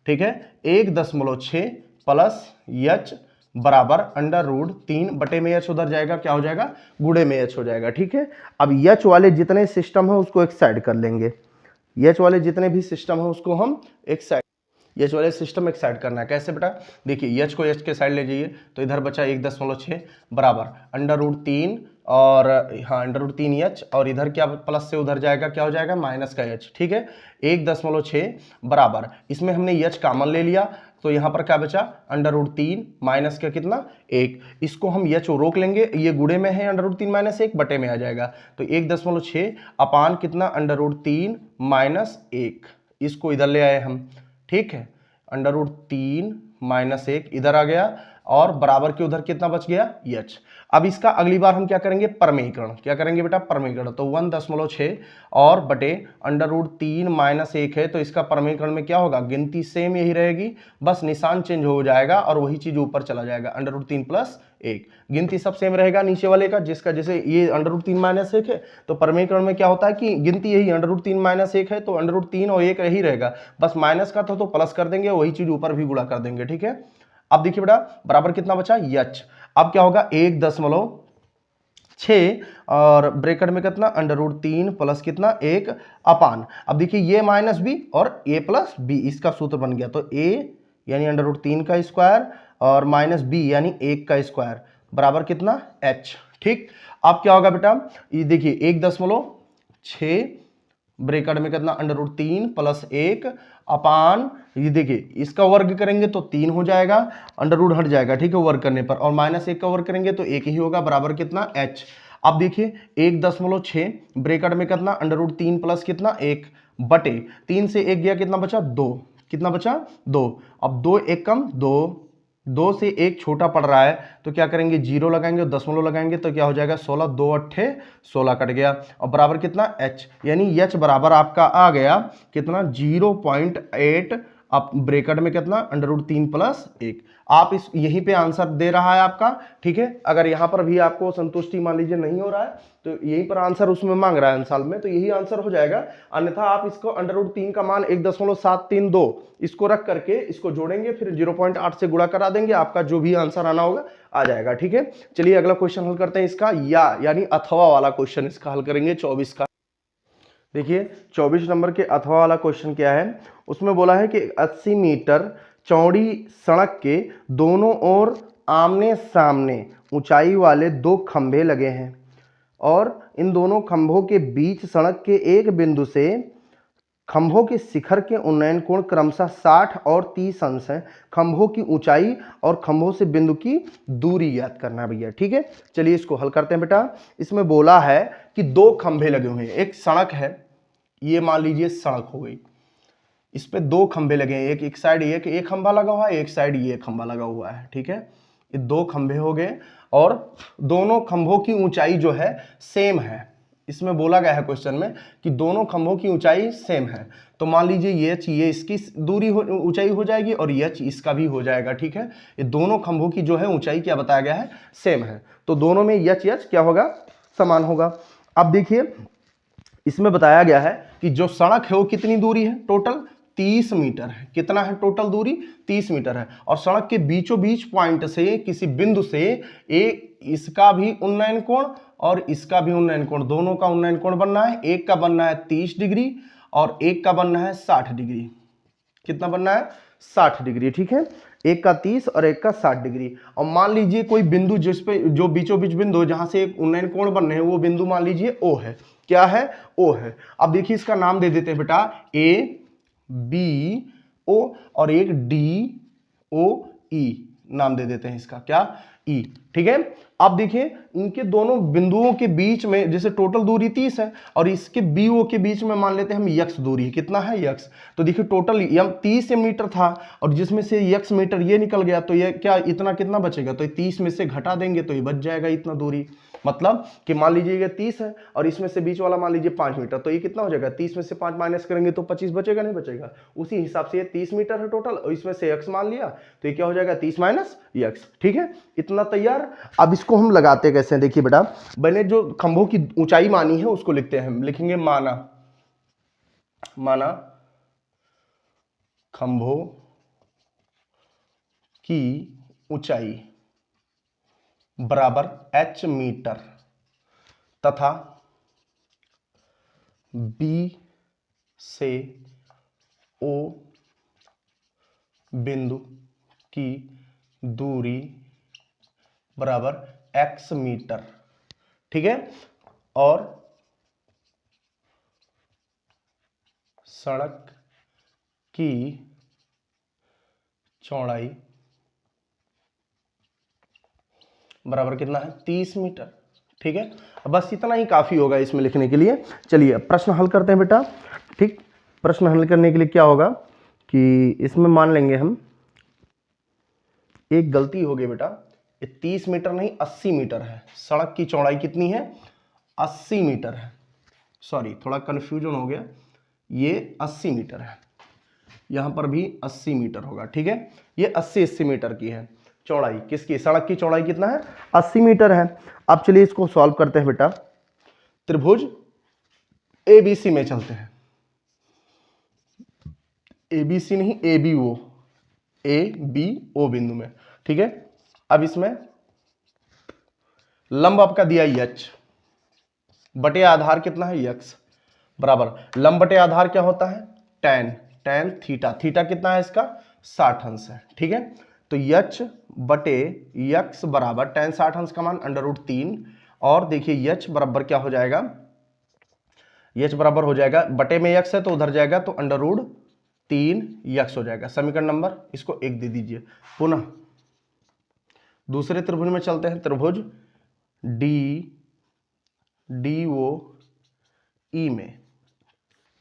ठीक है, 1.6 प्लस h बराबर √3 बटे में h उधर जाएगा, क्या हो जाएगा, गुणे में h हो जाएगा। ठीक है, अब h वाले जितने सिस्टम है उसको एक साइड कर लेंगे, h वाले जितने भी सिस्टम है उसको हम एक साइड, h वाले सिस्टम एक साइड करना है। कैसे बेटा, देखिए h को h के साइड ले जाइए, तो इधर बचा 1.6 बराबर √3 और हाँ √3h, और इधर क्या प्लस से उधर जाएगा, क्या हो जाएगा, माइनस का h। ठीक है, 1.6 बराबर, इसमें हमने h कॉमन ले लिया, तो यहाँ पर क्या बचा, √3 माइनस का कितना, 1। इसको हम h रोक लेंगे, ये गुणे में है, √3 माइनस 1 बटे में आ जाएगा, तो 1.6 अपान कितना, √3 माइनस 1, इसको इधर ले आए हम। ठीक है, √3 - 1 इधर आ गया और बराबर के उधर कितना बच गया, h। अब इसका अगली बार हम क्या करेंगे, परमेयीकरण। क्या करेंगे बेटा, परमेयीकरण। तो 1.6 और बटे √3 - 1 है, तो इसका परमेयीकरण में क्या होगा, गिनती सेम यही रहेगी, बस निशान चेंज हो जाएगा और वही चीज ऊपर चला जाएगा, √3 + 1। गिनती सब सेम रहेगा नीचे वाले का, जिसका जैसे ये √3 - 1 है, तो परमेयीकरण में क्या होता है कि गिनती यही √3 - 1 है, तो √3 और 1 यही रहेगा, बस माइनस का था तो प्लस कर देंगे, वही चीज ऊपर भी गुणा कर देंगे। ठीक है, अब देखिए बेटा बराबर कितना बचा, h। अब क्या होगा, 1.6 और ब्रैकेट में कितना, √3 प्लस कितना, 1 अपान। अब देखिए ये -b और a + b, इसका सूत्र बन गया। तो a यानी √3 का स्क्वायर और -b यानी 1 का स्क्वायर बराबर कितना, h। ठीक, अब क्या होगा बेटा, ये देखिए 1.6 ब्रैकेट में कितना, √3 + 1 अपान, ये देखिए इसका वर्ग करेंगे तो 3 हो जाएगा, अंडर हट जाएगा, ठीक है, वर्ग करने पर, और -1 का वर्ग करेंगे तो 1 ही होगा, बराबर कितना, h। अब देखिए 1.6 ब्रैकेट में कितना, √3 प्लस कितना, 1 बटे 3 से 1 गया, कितना बचा, 2। कितना बचा, 2। अब 2 1 कम 2, 2 से 1 छोटा पड़ रहा है, तो क्या करेंगे, 0 लगाएंगे और दशमलव लगाएंगे, तो क्या हो जाएगा, 16, 2 8 16 कट गया, और बराबर कितना, h। यानी h बराबर आपका आ गया कितना, 0.8, अब ब्रैकेट में कितना, √3 + 1। आप इस यहीं पे आंसर दे रहा है आपका। ठीक है, अगर यहां पर भी आपको संतुष्टि मान लीजिए नहीं हो रहा है, तो यहीं पर आंसर उसमें मांग रहा है आंसर में, तो यही आंसर हो जाएगा। अन्यथा आप इसको √3 का मान 1.732 इसको रख करके इसको जोड़ेंगे, फिर 0.8 से गुणा करा देंगे, आपका जो भी आंसर आना होगा आ जाएगा। ठीक है, चलिए अगला क्वेश्चन हल करते हैं इसका, यानी अथवा वाला क्वेश्चन इसका हल करेंगे 24 का। देखिए 24 नंबर के अथवा वाला क्वेश्चन क्या है, उसमें बोला है कि 80 मीटर चौड़ी सड़क के दोनों ओर आमने सामने ऊंचाई वाले 2 खंभे लगे हैं और इन दोनों खंभों के बीच सड़क के एक बिंदु से खंभों के शिखर के उन्नयन कोण क्रमशः 60 और 30 अंश है। खंभों की ऊंचाई और खंभों से बिंदु की दूरी ज्ञात करना है भैया। ठीक है, चलिए इसको हल करते हैं बेटा। इसमें बोला है कि 2 खंभे लगे हुए हैं, एक सड़क है, ये मान लीजिए सड़क हो गई, इस पे 2 खंभे लगे हैं, एक साइड एक खंभा लगा हुआ है, एक साइड ये खंभा लगा हुआ है। ठीक है, ये 2 खंभे हो गए और दोनों खंभों की ऊंचाई जो है सेम है। इसमें बोला गया है क्वेश्चन में कि दोनों खंभों की ऊंचाई सेम है, तो मान लीजिए ये इसकी दूरी ऊंचाई हो जाएगी और ये इसका भी हो जाएगा। ठीक है, ये दोनों खंभों की जो है ऊंचाई क्या बताया गया है, सेम है, तो दोनों में यच क्या होगा, समान होगा। अब देखिए इसमें बताया गया है कि जो सड़क है वो कितनी दूरी है, टोटल 30 मीटर है। कितना है टोटल दूरी, 30 मीटर है, और सड़क के बीचों बीच पॉइंट से किसी बिंदु से एक इसका भी उन्नयन कोण और इसका भी उन्नयन कोण, दोनों का उन्नयन कोण बनना है, एक का बनना है 30 डिग्री और एक का बनना है 60 डिग्री। कितना बनना है, 60 डिग्री। ठीक है, एक का 30 और एक का 60 डिग्री। और मान लीजिए कोई बिंदु जिस पे जो बीचों बीच बिंदु जहां से एक उन्नयन कोण बन रहे हैं, वो बिंदु मान लीजिए O है। क्या है, O है। अब देखिए इसका नाम दे देते हैं बेटा ABO और एक DOE नाम दे देते हैं इसका, क्या, E। ठीक है, अब देखिए इनके दोनों बिंदुओं के बीच में जैसे टोटल दूरी 30 है और इसके BO के बीच में मान लेते हैं हम x दूरी है। कितना है, x। तो देखिए टोटल 30 मीटर था और जिसमें से x मीटर ये निकल गया, तो ये क्या, इतना कितना बचेगा, तो 30 में से घटा देंगे तो ये बच जाएगा इतना दूरी। मतलब कि मान लीजिए ये 30 है और इसमें से बीच वाला मान लीजिए 5 मीटर, तो ये कितना हो जाएगा, 30 में से 5 माइनस करेंगे तो 25 बचेगा, नहीं बचेगा। उसी हिसाब से ये 30 मीटर है टोटल और इसमें से x मान लिया, तो ये क्या हो जाएगा, 30 - x। ठीक है, इतना तैयार। अब इसको हम लगाते कैसे हैं, देखिए बेटा, मैंने जो खंभों की ऊंचाई मानी है उसको लिखते हैं, हम लिखेंगे माना खंभों की ऊंचाई बराबर h मीटर तथा B से O बिंदु की दूरी बराबर x मीटर। ठीक है, और सड़क की चौड़ाई बराबर कितना है, 30 मीटर। ठीक है, बस इतना ही काफी होगा इसमें लिखने के लिए। चलिए प्रश्न हल करते हैं बेटा। ठीक, प्रश्न हल करने के लिए क्या होगा कि इसमें मान लेंगे हम एक गलती हो गई बेटा, ये 30 मीटर नहीं 80 मीटर है। सड़क की चौड़ाई कितनी है? 80 मीटर है। सॉरी, थोड़ा कन्फ्यूजन हो गया, ये 80 मीटर है, यहां पर भी 80 मीटर होगा। ठीक है, ये 80 मीटर की है चौड़ाई। किसकी? सड़क की चौड़ाई कितना है? 80 मीटर है। अब चलिए इसको सॉल्व करते हैं बेटा। त्रिभुज एबीसी में चलते हैं। एबीसी नहीं, एबीओ, एबीओ बिंदु में। ठीक है, अब इसमें लंब आपका दिया यच, बटे आधार कितना है? यक्स, बराबर लंब बटे आधार क्या होता है? tan, tan theta. थीटा कितना है इसका? 60 अंश है। ठीक है, तो यच बटे यक्स बराबर tan 60 अंश का मान √3, और देखिए यच बराबर क्या हो जाएगा? यच बराबर हो जाएगा, बटे में यक्स है तो उधर जाएगा तो √3 यक्स हो जाएगा। समीकरण नंबर इसको 1 दे दीजिए। पुनः दूसरे त्रिभुज में चलते हैं। त्रिभुज DOE में,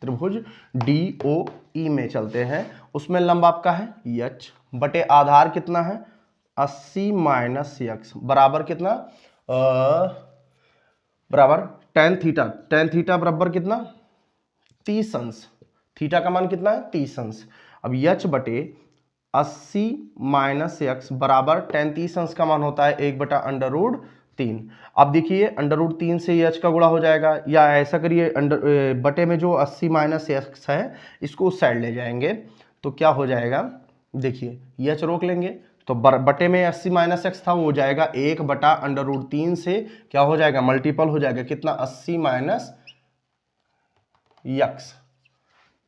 त्रिभुज DOE में चलते हैं। उसमें लंब आपका है यच, बटे आधार कितना है? 80 माइनस यक्स, बराबर कितना? बराबर tan थीटा। tan थीटा बराबर कितना? 30 अंश। थीटा का मान कितना है? 30 अंश। अब यच बटे 80 माइनस यक्स बराबर tan 30 अंश का मान होता है 1/√3। अब देखिए √3 से यच का गुणा हो जाएगा, या ऐसा करिए बटे में जो 80 माइनस यक्स है इसको उस साइड ले जाएंगे तो क्या हो जाएगा? देखिए यच रोक लेंगे तो बटे में 80 माइनस एक्स था वो हो जाएगा 1/√3 से क्या हो जाएगा? मल्टीपल हो जाएगा कितना? 80 माइनस यक्स,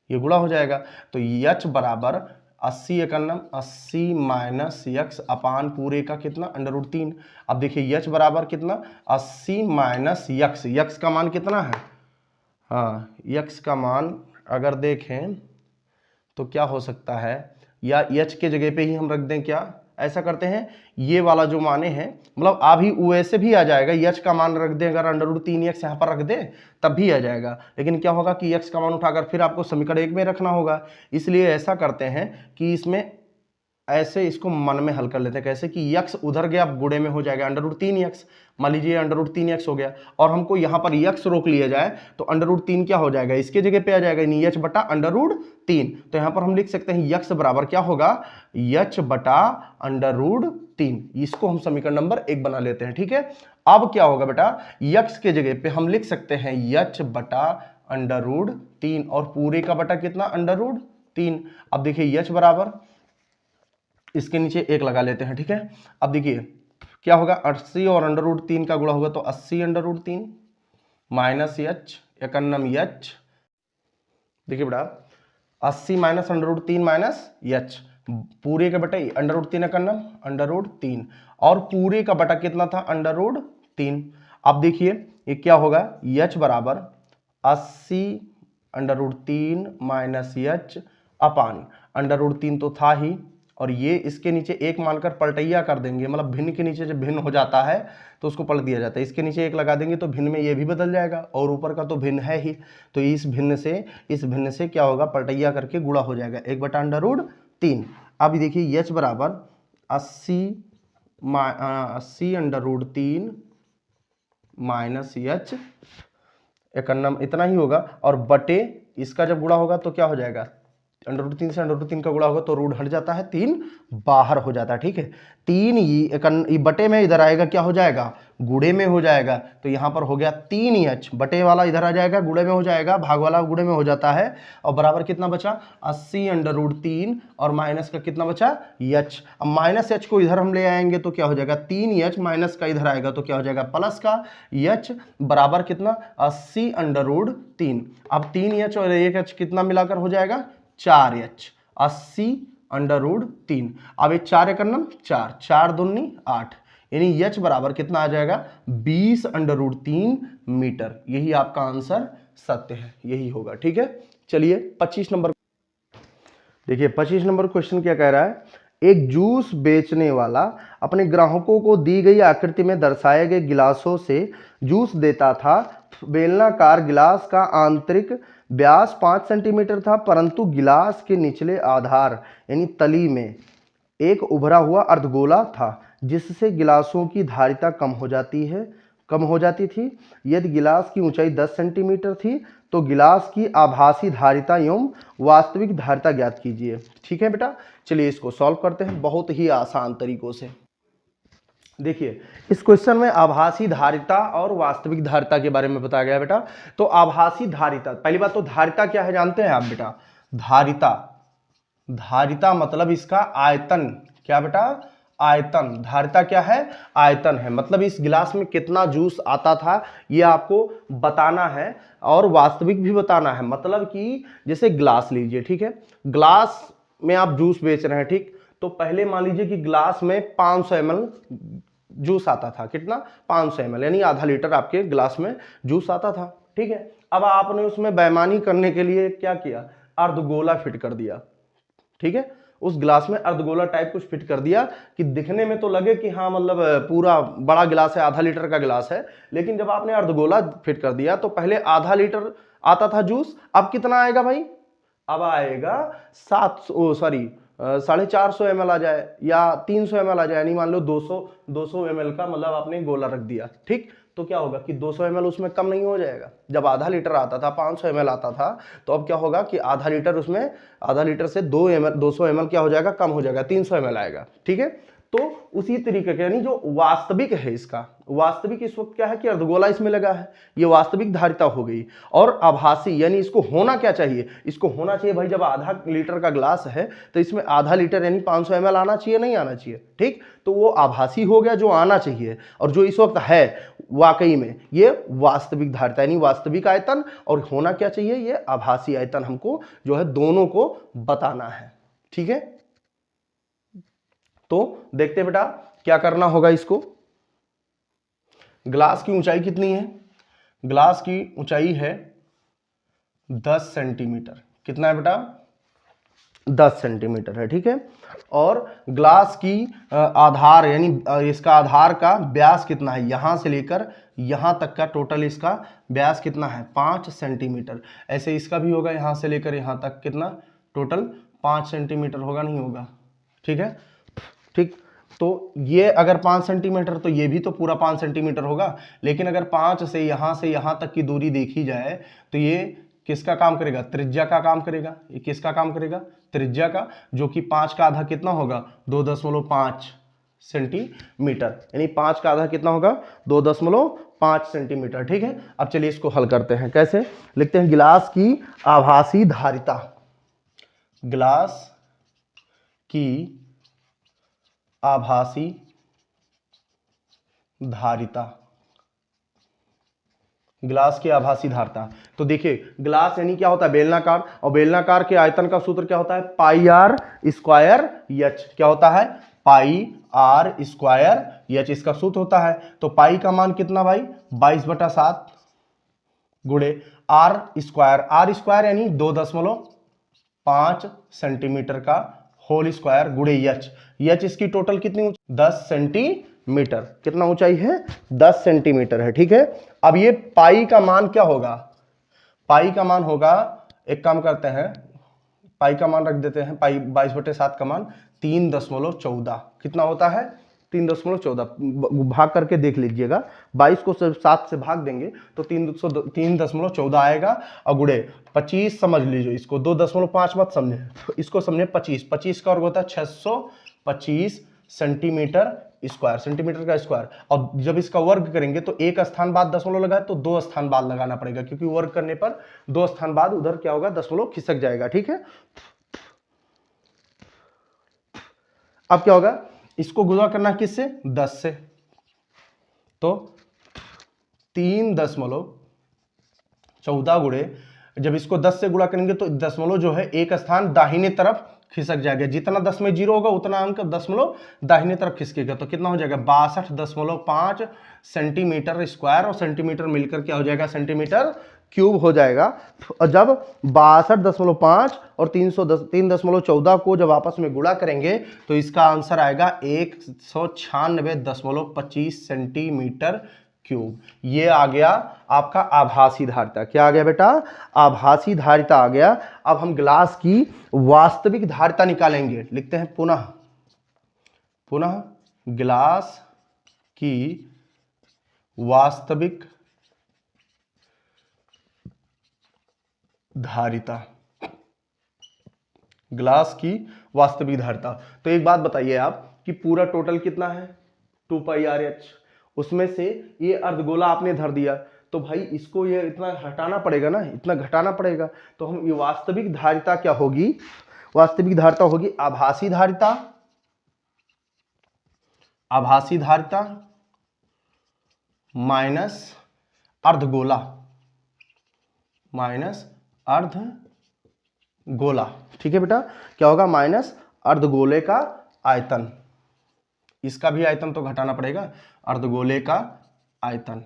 ये गुणा हो जाएगा। तो यच बराबर 80 एकन्नम 80 माइनस यक्स अपान पूरे का कितना? √3। अब देखिए यच बराबर कितना? 80 माइनस यक्स, यक्स का मान कितना है? हाँ, यक्स का मान अगर देखें तो क्या हो सकता है, या यच के जगह पे ही हम रख दें क्या? ऐसा करते हैं, ये वाला जो माने हैं मतलब अभी वैसे भी आ जाएगा, यच का मान रख दें अगर √3 यक्स यहाँ पर रख दें तब भी आ जाएगा, लेकिन क्या होगा कि यक्स का मान उठाकर फिर आपको समीकरण 1 में रखना होगा। इसलिए ऐसा करते हैं कि इसमें ऐसे इसको मन में हल कर लेते हैं। कैसे कि यक्स उधर गया, अब गुणे में हो जाएगा √3 यक्स। मान लीजिए √3 यक्स हो गया और हमको यहाँ पर यक्स रोक लिया जाए तो √3 क्या हो जाएगा? इसके जगह पे आ जाएगा यच बटा √3। तो यहाँ पर हम लिख सकते हैं यक्स बराबर क्या होगा? यच बटा √3। इसको हम समीकरण नंबर 1 बना लेते हैं। ठीक है, अब क्या होगा बेटा? यक्स के जगह पे हम लिख सकते हैं यच बटा √3 और पूरे का बटा कितना? √3। अब देखिए यच बराबर, इसके नीचे 1 लगा लेते हैं। ठीक है, अब देखिए क्या होगा? 80 और √3 का गुणा होगा तो 80 √3 माइनस यच एकन्नम यच। देखिए बेटा 80 माइनस √3 माइनस यच, पूरे का बटा √3 एकन्नम √3 और पूरे का बटा कितना था? √3। अब देखिए ये क्या होगा? यच बराबर 80 √3 माइनस यच अपान √3 तो था ही, और ये इसके नीचे 1 मानकर पलटैया कर देंगे, मतलब भिन्न के नीचे जब भिन्न हो जाता है तो उसको पलट दिया जाता है। इसके नीचे 1 लगा देंगे तो भिन्न में ये भी बदल जाएगा और ऊपर का तो भिन्न है ही, तो इस भिन्न से क्या होगा? पलटैया करके गुणा हो जाएगा 1/√3। अब देखिए यच बराबर 80 √3 माइनस यच एकन्नम, इतना ही होगा, और बटे इसका जब गुणा होगा तो क्या हो जाएगा? √3 से √3 का गुणा होगा तो रूट हट जाता है, 3 बाहर हो जाता है। ठीक है, 3 ये बटे में इधर आएगा क्या हो जाएगा? गुणे में हो जाएगा। तो यहाँ पर हो गया 3 यच, बटे वाला इधर आ जाएगा गुणे में हो जाएगा, भाग वाला गुणे में हो जाता है, और बराबर कितना बचा? 80 √3 और माइनस का कितना बचा? यच। अब माइनस यच को इधर हम ले आएंगे तो क्या हो जाएगा? 3 यच माइनस का इधर आएगा तो क्या हो जाएगा? प्लस का यच, बराबर कितना? 80 √3। अब 3 यच और 1 यच कितना मिलाकर हो जाएगा? 4 यच, 80 √3। अब 4 एकन्नम 4, 4 दूनी 8, यानी यच बराबर कितना आ जाएगा? 20 √3 मीटर। यही आपका आंसर सत्य है, यही होगा। ठीक है, चलिए 25 नंबर देखिए। 25 नंबर क्वेश्चन क्या कह रहा है? एक जूस बेचने वाला अपने ग्राहकों को दी गई आकृति में दर्शाए गए गिलासों से जूस देता था, बेलनाकार गिलास का आंतरिक व्यास 5 सेंटीमीटर था, परंतु गिलास के निचले आधार यानी तली में एक उभरा हुआ अर्धगोला था, जिससे गिलासों की धारिता कम हो जाती थी। यदि गिलास की ऊंचाई 10 सेंटीमीटर थी तो गिलास की आभासी धारिता एवं वास्तविक धारिता ज्ञात कीजिए। ठीक है बेटा, चलिए इसको सॉल्व करते हैं बहुत ही आसान तरीकों से। देखिए इस क्वेश्चन में आभासी धारिता और वास्तविक धारिता के बारे में बताया गया बेटा। तो आभासी धारिता, पहली बात तो धारिता क्या है जानते हैं आप बेटा? धारिता मतलब इसका आयतन। क्या बेटा? आयतन। धारिता क्या है? आयतन है। मतलब इस गिलास में कितना जूस आता था ये आपको बताना है और वास्तविक भी बताना है। मतलब कि जैसे ग्लास लीजिए, ठीक है, ग्लास में आप जूस बेच रहे हैं, ठीक, तो पहले मान लीजिए कि ग्लास में 500 ml जूस आता था। कितना? 500 ml, यानी आधा लीटर आपके ग्लास में जूस आता था। ठीक है, अब आपने उसमें बेईमानी करने के लिए क्या किया? अर्धगोला फिट कर दिया। ठीक है, उस ग्लास में अर्धगोला टाइप कुछ फिट कर दिया कि दिखने में तो लगे कि हाँ मतलब पूरा बड़ा गिलास है, आधा लीटर का गिलास है, लेकिन जब आपने अर्धगोला फिट कर दिया तो पहले आधा लीटर आता था जूस, अब कितना आएगा भाई? अब आएगा 450 ml आ जाए या 300 ml आ जाए, यानी मान लो 200 ml का मतलब आपने गोला रख दिया। ठीक, तो क्या होगा कि 200 ml उसमें कम नहीं हो जाएगा? जब आधा लीटर आता था, 500 ml आता था, तो अब क्या होगा कि आधा लीटर उसमें, आधा लीटर से 200 ml क्या हो जाएगा? कम हो जाएगा, 300 ml आएगा। ठीक है, तो उसी तरीके के, यानी जो वास्तविक है इसका, वास्तविक इस वक्त क्या है कि अर्धगोला इसमें लगा है, ये वास्तविक धारिता हो गई। और आभासी यानी इसको होना क्या चाहिए? इसको होना चाहिए भाई, जब आधा लीटर का ग्लास है तो इसमें आधा लीटर यानी 500 ml आना चाहिए, नहीं आना चाहिए? ठीक, तो वो आभासी हो गया जो आना चाहिए, और जो इस वक्त है वाकई में ये वास्तविक धारिता यानी वास्तविक आयतन, और होना क्या चाहिए? ये आभासी आयतन हमको जो है दोनों को बताना है। ठीक है, तो देखते बेटा क्या करना होगा इसको। ग्लास की ऊंचाई कितनी है? ग्लास की ऊंचाई है 10 सेंटीमीटर। कितना है बेटा? 10 सेंटीमीटर है। ठीक है, और ग्लास की आधार यानी इसका आधार का व्यास कितना है? यहां से लेकर यहां तक का टोटल इसका व्यास कितना है? 5 सेंटीमीटर। ऐसे इसका भी होगा, यहां से लेकर यहां तक कितना टोटल? 5 सेंटीमीटर होगा, नहीं होगा? ठीक है, ठीक, तो ये अगर 5 सेंटीमीटर तो ये भी तो पूरा 5 सेंटीमीटर होगा, लेकिन अगर 5 से यहां तक की दूरी देखी जाए तो ये किसका काम करेगा? त्रिज्या का काम करेगा। ये किसका काम करेगा? त्रिज्या का, जो कि 5 का आधा कितना होगा? 2.5 सेंटीमीटर, यानी 5 का आधा कितना होगा? 2.5 सेंटीमीटर। ठीक है, अब चलिए इसको हल करते हैं। कैसे लिखते हैं? गिलास की आभासी धारिता, गिलास की आभासी धारिता, गिलास की आभासी धारिता। तो देखिए गिलास यानी क्या होता है? बेलनाकार, और बेलनाकार के आयतन का सूत्र क्या होता है? पाई आर स्क्वायर एच। क्या होता है? पाई आर स्क्वायर एच इसका सूत्र होता है। तो पाई का मान कितना भाई? 22/7 गुणे आर स्क्वायर यानी 2.5 सेंटीमीटर का होल स्क्वायर गुणे एच इसकी टोटल कितनी? 10 सेंटीमीटर। कितना ऊंचाई है? 10 सेंटीमीटर है। ठीक है, अब ये पाई का मान क्या होगा? पाई का मान होगा, एक काम करते हैं, पाई का मान रख देते हैं, पाई 22/7 का मान 3.14। कितना होता है? 3.14। भाग करके देख लीजिएगा, 22 को 7 से भाग देंगे तो 3.14 आएगा, और गुणे 25 समझ लीजिए इसको, 2.5 मत समझे, तो इसको समझे 25 का वर्ग होता है 625 सेंटीमीटर स्क्वायर, सेंटीमीटर का स्क्वायर। और जब इसका वर्ग करेंगे तो एक स्थान बाद दशमलव लगाए तो 2 स्थान बाद लगाना पड़ेगा, क्योंकि वर्ग करने पर 2 स्थान बाद उधर क्या होगा? दशमलव खिसक जाएगा। ठीक है, अब क्या होगा? इसको गुणा करना किससे? 10 से, तो 3.14 गुणे, जब इसको 10 से गुणा करेंगे तो दशमलव जो है एक स्थान दाहिने तरफ खिसक जाएगा। जितना 10 में 0 होगा उतना अंक दशमलव दाहिने तरफ खिसकेगा, तो कितना हो जाएगा? 62.5 सेंटीमीटर स्क्वायर, और सेंटीमीटर मिलकर क्या हो जाएगा? सेंटीमीटर क्यूब हो जाएगा। और जब 62.5 और 3.14 को जब आपस में गुणा करेंगे तो इसका आंसर आएगा 196.25 सेंटीमीटर क्यूब। ये आ गया आपका आभासी धारिता। क्या आ गया बेटा? आभासी धारिता आ गया। अब हम ग्लास की वास्तविक धारिता निकालेंगे। लिखते हैं पुनः ग्लास की वास्तविक धारिता। ग्लास की वास्तविक धारिता। तो एक बात बताइए आप कि पूरा टोटल कितना है? 2 पाई आर एच। उसमें से ये अर्धगोला आपने धर दिया, तो भाई इसको ये इतना हटाना पड़ेगा ना, इतना घटाना पड़ेगा। तो हम ये वास्तविक धारिता क्या होगी? वास्तविक धारिता होगी आभासी धारिता, आभासी धारिता माइनस अर्धगोला, माइनस अर्धगोला। ठीक है बेटा? क्या होगा? माइनस अर्धगोले का आयतन। इसका भी आयतन तो घटाना पड़ेगा, अर्धगोले का आयतन।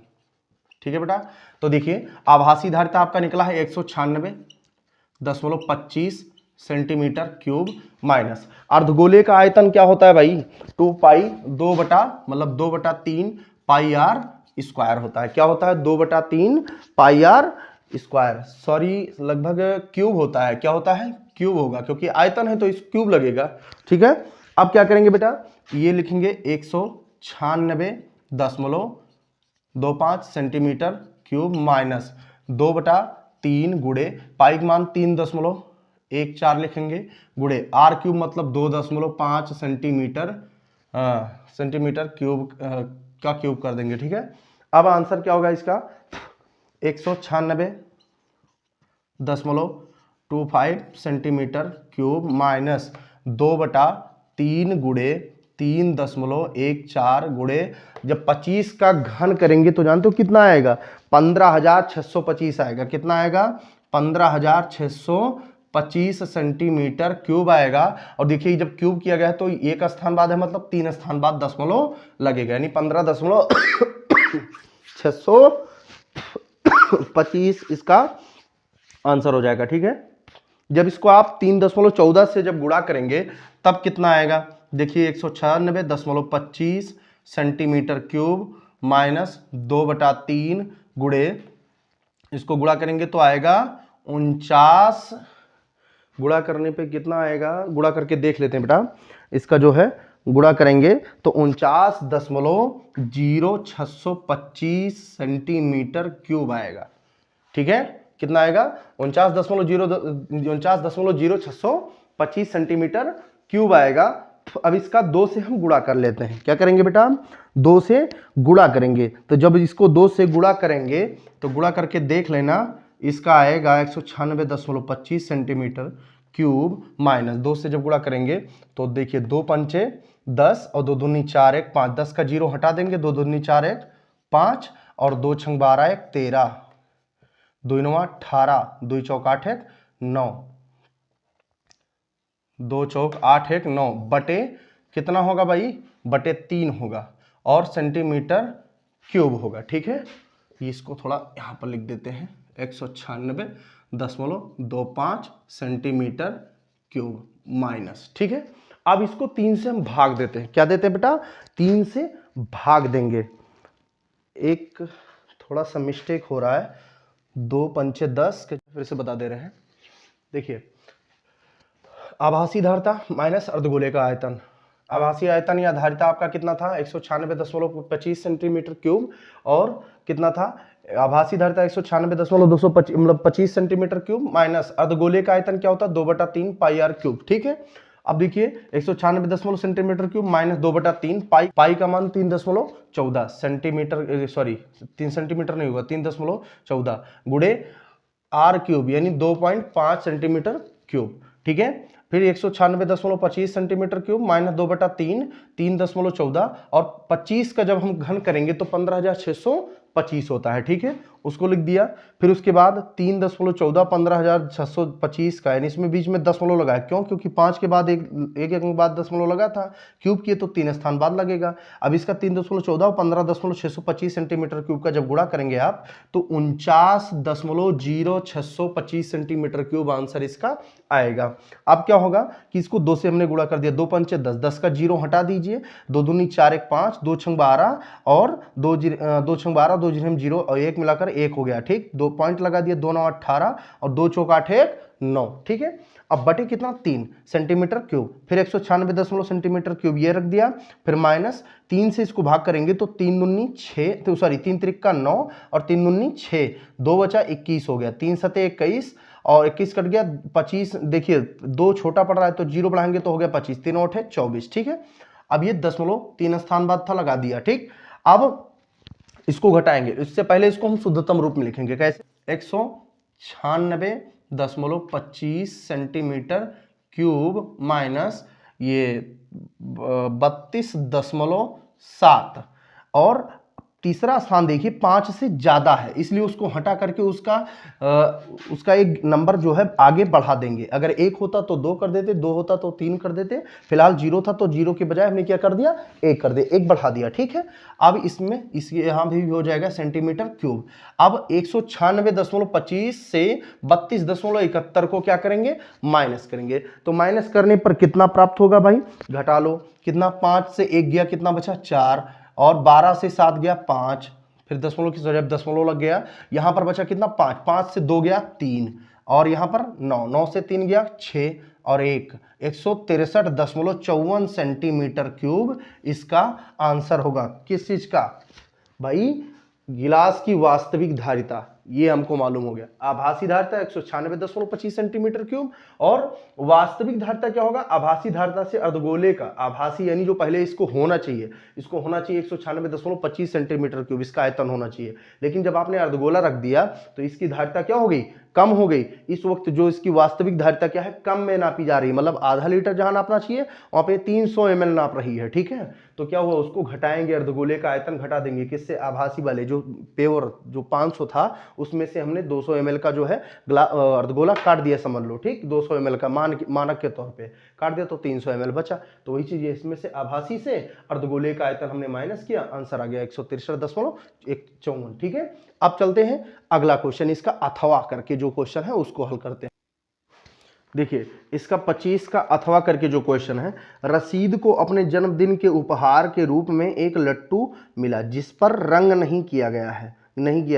ठीक है बेटा? तो देखिए आभासी धारिता आपका निकला है 196.25 सेंटीमीटर क्यूब माइनस अर्धगोले का आयतन क्या होता है भाई? 2 पाई 2/3 पाई आर स्क्वायर होता है। क्या होता है? 2/3 पाई आर स्क्वायर, सॉरी लगभग क्यूब होता है। क्या होता है? क्यूब होगा, क्योंकि आयतन है तो इस क्यूब लगेगा। ठीक है? अब क्या करेंगे बेटा? ये लिखेंगे 196.25 सेंटीमीटर क्यूब माइनस 2/3 गुणे पाई का मान 3.14 लिखेंगे, गुणे आर क्यूब मतलब 2.5 सेंटीमीटर क्यूब का क्यूब कर देंगे। ठीक है? अब आंसर क्या होगा इसका? 196.25 सेंटीमीटर क्यूब माइनस 2/3 गुणे 3.14 गुणे, जब 25 का घन करेंगे तो जानते हो कितना आएगा? 15,625 आएगा। कितना आएगा? 15,625 सेंटीमीटर क्यूब आएगा। और देखिए जब क्यूब किया गया है तो एक स्थान बाद है, मतलब 3 स्थान बाद दशमलव लगेगा, यानी 15,625 इसका आंसर हो जाएगा। ठीक है? जब इसको आप 3.14 से जब गुणा करेंगे तब कितना आएगा? देखिए 196.25 सेंटीमीटर क्यूब माइनस 2/3 गुणे, इसको गुणा करेंगे तो आएगा 49। गुणा करने पे कितना आएगा? गुणा करके देख लेते हैं बेटा। इसका जो है गुणा करेंगे तो 49.0625 सेंटीमीटर क्यूब आएगा। ठीक है? कितना आएगा? 49.0625 सेंटीमीटर क्यूब आएगा। अब इसका 2 से हम गुणा कर लेते हैं। क्या करेंगे बेटा? 2 से गुणा करेंगे। तो जब इसको 2 से गुणा करेंगे तो गुणा करके देख लेना, इसका आएगा 196.25 सेंटीमीटर क्यूब माइनस 2 से जब गुणा करेंगे तो देखिए 2 पंचे 10 और 2 दूनी 4 1 5, 10 का 0 हटा देंगे, 2 दूनी 4 1 5 और 2 छंग 12 1 13, 2 9 18, 2 चौक 8 1 9, 2 चौक 8 1 9 बटे कितना होगा भाई? बटे 3 होगा और सेंटीमीटर क्यूब होगा। ठीक है? इसको थोड़ा यहाँ पर लिख देते हैं 196.25 सेंटीमीटर क्यूब माइनस। ठीक है? अब इसको 3 से हम भाग देते हैं। क्या देते हैं बेटा? 3 से भाग देंगे। एक थोड़ा सा मिस्टेक हो रहा है, 2 पंचे 10 के फिर से बता दे रहे हैं। देखिए आभासी धारिता माइनस अर्धगोले का आयतन। आभासी आयतन या धारिता आपका कितना था? 196.25 सेंटीमीटर क्यूब, और कितना था? आभासी धारिता 196.25 सेंटीमीटर क्यूब माइनस अर्धगोले का आयतन क्या होता है? 2/3 पाई आर क्यूब। ठीक है? अब देखिए 196 सेंटीमीटर क्यूब माइनस 2/3 पाई का मान 3.14 सेंटीमीटर, सॉरी 3 सेंटीमीटर नहीं होगा, 3.14 गुणे आर क्यूब यानी 2.5 सेंटीमीटर क्यूब। ठीक है? फिर 196.25 सेंटीमीटर क्यूब माइनस 2/3 3.14 और 25 का जब हम घन करेंगे तो 15,625 25 होता है, ठीक है, उसको लिख दिया। फिर उसके बाद 3.14 15,625 का, यानी इसमें बीच में दशमलव लगाया, क्यों? क्योंकि 5 के बाद एक के बाद दशमलव लगा था, क्यूब किए तो 3 स्थान बाद लगेगा। अब इसका 3.14 और 15,625 सेंटीमीटर क्यूब का जब गुणा करेंगे आप तो 49.0625 सेंटीमीटर क्यूब आंसर इसका आएगा। अब क्या होगा कि इसको 2 से हमने गुणा कर दिया, 2 पंचे 10, 10 का 0 हटा दीजिए, 2 दूनी 4 1 5, 2 छंग 12 और 2 छंग 12, 2 जीरो 0 और 1 मिलाकर 1 हो गया, ठीक, 2 पॉइंट लगा दिए, 2 9 18 और 2 चौक 8 1 9, ठीक है। अब बटे कितना 3 सेंटीमीटर क्यूब, फिर 196 सेंटीमीटर क्यूब ये रख दिया, फिर माइनस 3 से इसको भाग करेंगे तो 3 दूनी 6, तो सॉरी 3 त्रिक 9 और 3 दूनी 6, 2 बचा 21 हो गया, 3 सते 21 और 21 कट गया 25, देखिए 2 छोटा पड़ रहा है तो 0 बढ़ाएंगे तो हो गया 25, 3 8 है 24, ठीक है। अब ये 3 स्थान बाद था, लगा दिया, ठीक। अब इसको घटाएंगे, इससे पहले इसको हम शुद्धतम रूप में लिखेंगे, कैसे? 196.25 सेंटीमीटर क्यूब माइनस ये 32.7 और तीसरा स्थान देखिए 5 से ज्यादा है, इसलिए उसको हटा करके उसका एक नंबर जो है आगे बढ़ा देंगे। अगर 1 होता तो 2 कर देते, 2 होता तो 3 कर देते, फिलहाल 0 था तो 0 के बजाय हमने क्या कर दिया, 1 कर दिया, 1 बढ़ा दिया, ठीक है। अब इसमें यहां भी हो जाएगा सेंटीमीटर क्यूब। अब 196.25 से 32.71 को क्या करेंगे, माइनस करेंगे, तो माइनस करने पर कितना प्राप्त होगा भाई, घटा लो, कितना, 5 से 1 गया, कितना बचा 4 और 12 से 7 गया 5, फिर दशमलव की जगह दशमलव लग गया, यहां पर बचा कितना 5, 5 से 2 गया 3 और यहां पर 9, 9 से 3 गया 6 और 163.54 सेंटीमीटर क्यूब इसका आंसर होगा। किस चीज का भाई, गिलास की वास्तविक धारिता, ये हमको मालूम हो गया। आभासी धारिता 196.25 सेंटीमीटर क्यूब और वास्तविक धारिता क्या होगा, आभासी धारिता से अर्धगोले का, आभासी यानी जो पहले इसको होना चाहिए 196.25 सेंटीमीटर क्यूब इसका आयतन होना चाहिए, लेकिन जब आपने अर्धगोला रख दिया तो इसकी धारिता क्या हो गई, कम हो गई। इस वक्त जो इसकी वास्तविक धारिता क्या है, कम में नापी जा रही है, मतलब आधा लीटर जहां नापना चाहिए वहां पे 300 ml नाप रही है, ठीक है। तो क्या हुआ, उसको घटाएंगे, अर्धगोले का आयतन घटा देंगे, किससे, आभासी वाले जो पेवर जो 500 था उसमें से हमने 200 ml का जो है अर्धगोला काट दिया, समझ लो, ठीक, 200 ml का मानक के तौर पे काट दिया तो 300 ml बचा। तो वही चीज, इसमें से आभासी से अर्धगोले का आयतन हमने माइनस किया, आंसर आ गया 163.154, ठीक है। अब चलते हैं अगला क्वेश्चन, इसका अथवा करके जो क्वेश्चन है उसको हल करते हैं। देखिए इसका 25 का अथवा करके जो क्वेश्चन है, रसीद को अपने जन्मदिन के उपहार के रूप में एक लट्टू मिला जिस पर रंग नहीं किया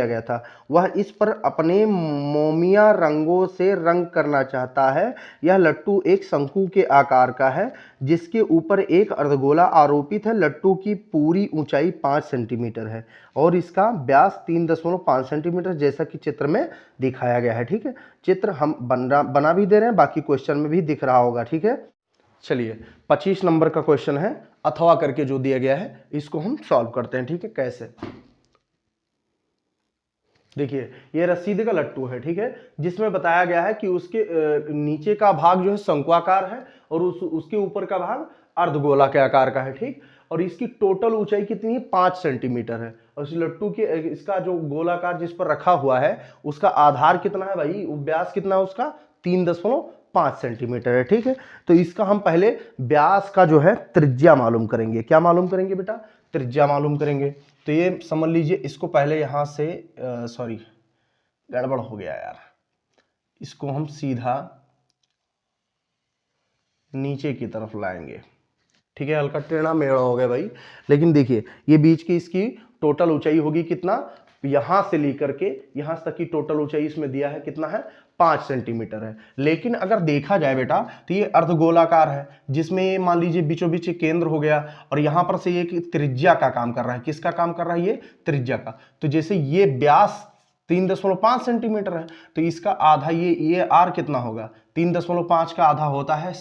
गया था। वह इस पर अपने मोमिया रंगों से रंग करना चाहता है। यह लट्टू एक शंकु के आकार का है जिसके ऊपर एक अर्धगोला आरोपित है। लट्टू की पूरी ऊंचाई 5 सेंटीमीटर है और इसका व्यास 3.5 सेंटीमीटर, जैसा कि चित्र में दिखाया गया है, ठीक है। चित्र हम बना भी दे रहे हैं, बाकी क्वेश्चन में भी दिख रहा होगा, ठीक है। चलिए 25 नंबर का क्वेश्चन है, अथवा करके जो दिया गया है इसको हम सॉल्व करते हैं, ठीक है। कैसे, देखिए ये रसीद का लट्टू है, ठीक है, जिसमें बताया गया है कि उसके नीचे का भाग जो है शंक्वाकार है और उसके ऊपर का भाग अर्धगोला के आकार का है, ठीक। और इसकी टोटल ऊंचाई कितनी है, 5 सेंटीमीटर है। और इस लट्टू के इसका जो गोलाकार जिस पर रखा हुआ है उसका आधार कितना है भाई, व्यास कितना है उसका, 3.5 सेंटीमीटर है, ठीक है। तो इसका हम पहले व्यास का जो है त्रिज्या मालूम करेंगे। क्या मालूम करेंगे बेटा, त्रिज्या मालूम करेंगे। तो ये समझ लीजिए, इसको पहले यहां से सॉरी गड़बड़ हो गया यार, इसको हम सीधा नीचे की तरफ लाएंगे, ठीक है। हल्का टेढ़ा मेढ़ा हो गया भाई, लेकिन देखिए ये बीच की इसकी टोटल ऊंचाई होगी कितना, यहां से लेकर के यहां तक की टोटल ऊंचाई इसमें दिया है कितना है, 5 सेंटीमीटर है। लेकिन अगर देखा जाए बेटा तो ये अर्धगोलाकार है जिसमें ये मान लीजिए बीचों बीच केंद्र हो गया और यहां पर से ये त्रिज्या का काम कर रहा है। किसका काम कर रहा है, ये त्रिज्या का। तो जैसे ये व्यास 3.5 सेंटीमीटर है तो इसका आधा ये आर कितना होगा, 3.5 का आधा होता है,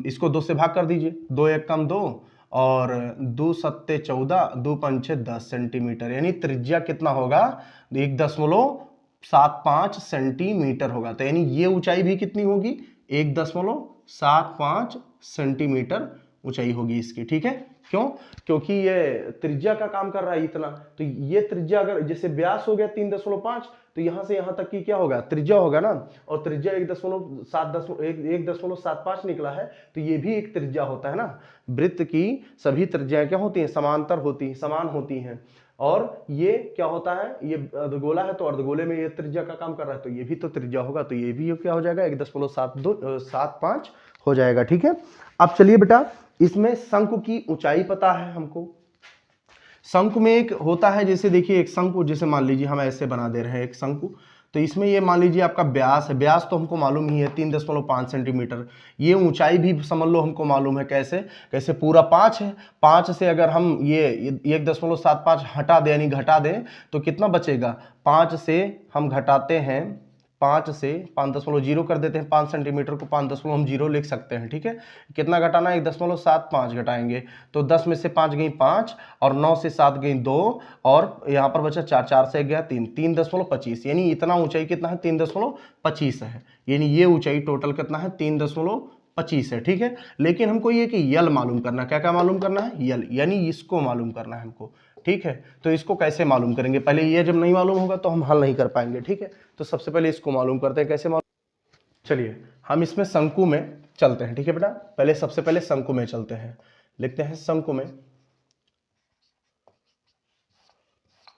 इसको 2 से भाग कर दीजिए, 2 1 कम 2 और 2 सत्ते 14, 2 पंचे 10 सेंटीमीटर, यानी त्रिज्या कितना होगा, 1.75 सेंटीमीटर होगा। तो यानी ये ऊंचाई भी कितनी होगी, 1.75 सेंटीमीटर ऊंचाई होगी इसकी, ठीक है। क्यों? क्योंकि ये त्रिज्या का काम कर रहा है इतना, तो ये त्रिज्या अगर जैसे व्यास हो गया 3.5, तो यहां से यहां तक की क्या होगा, त्रिज्या होगा ना, और त्रिज्या 1.75 निकला है, तो ये भी एक त्रिज्या होता है ना। वृत्त की सभी त्रिज्याएं क्या होती हैं, समांतर होती हैं, समान होती हैं। और ये क्या होता है, ये अर्धगोला है, तो अर्धगोले में ये त्रिज्या का काम कर रहा है, तो ये भी तो त्रिज्या होगा, तो ये भी क्या हो जाएगा, 1.75 हो जाएगा, ठीक है। अब चलिए बेटा, इसमें शंकु की ऊंचाई पता है हमको। शंकु में एक होता है, जैसे देखिए एक शंकु, जैसे मान लीजिए हम ऐसे बना दे रहे हैं एक शंकु, तो इसमें ये मान लीजिए आपका व्यास है, व्यास तो हमको मालूम ही है 3.5 सेंटीमीटर। ये ऊंचाई भी समझ लो हमको मालूम है, कैसे कैसे पूरा 5 है, 5 से अगर हम ये 1.75 हटा दें यानी घटा दें तो कितना बचेगा, 5 से हम घटाते हैं, 5 से 5.0 कर देते हैं, 5 सेंटीमीटर को 5.0 लिख सकते हैं, ठीक है। कितना घटाना है, 1.75 घटाएंगे, तो 10 में से 5 गई 5 और 9 से 7 गई 2 और यहाँ पर बचा 4, 4 से गया 3, 3.25, यानी इतना ऊंचाई कितना है, 3.25 है, यानी ये ऊंचाई टोटल कितना है, 3.25 है, ठीक है। लेकिन हमको ये कि यल मालूम करना, क्या क्या मालूम करना है, यल, यानी इसको मालूम करना है हमको, ठीक है। तो इसको कैसे मालूम करेंगे, पहले ये जब नहीं मालूम होगा तो हम हल नहीं कर पाएंगे, ठीक है। तो सबसे पहले इसको मालूम करते हैं, कैसे मालूम, चलिए हम इसमें शंकु में चलते हैं, ठीक है बेटा। पहले सबसे पहले शंकु में चलते हैं, लिखते हैं शंकु में,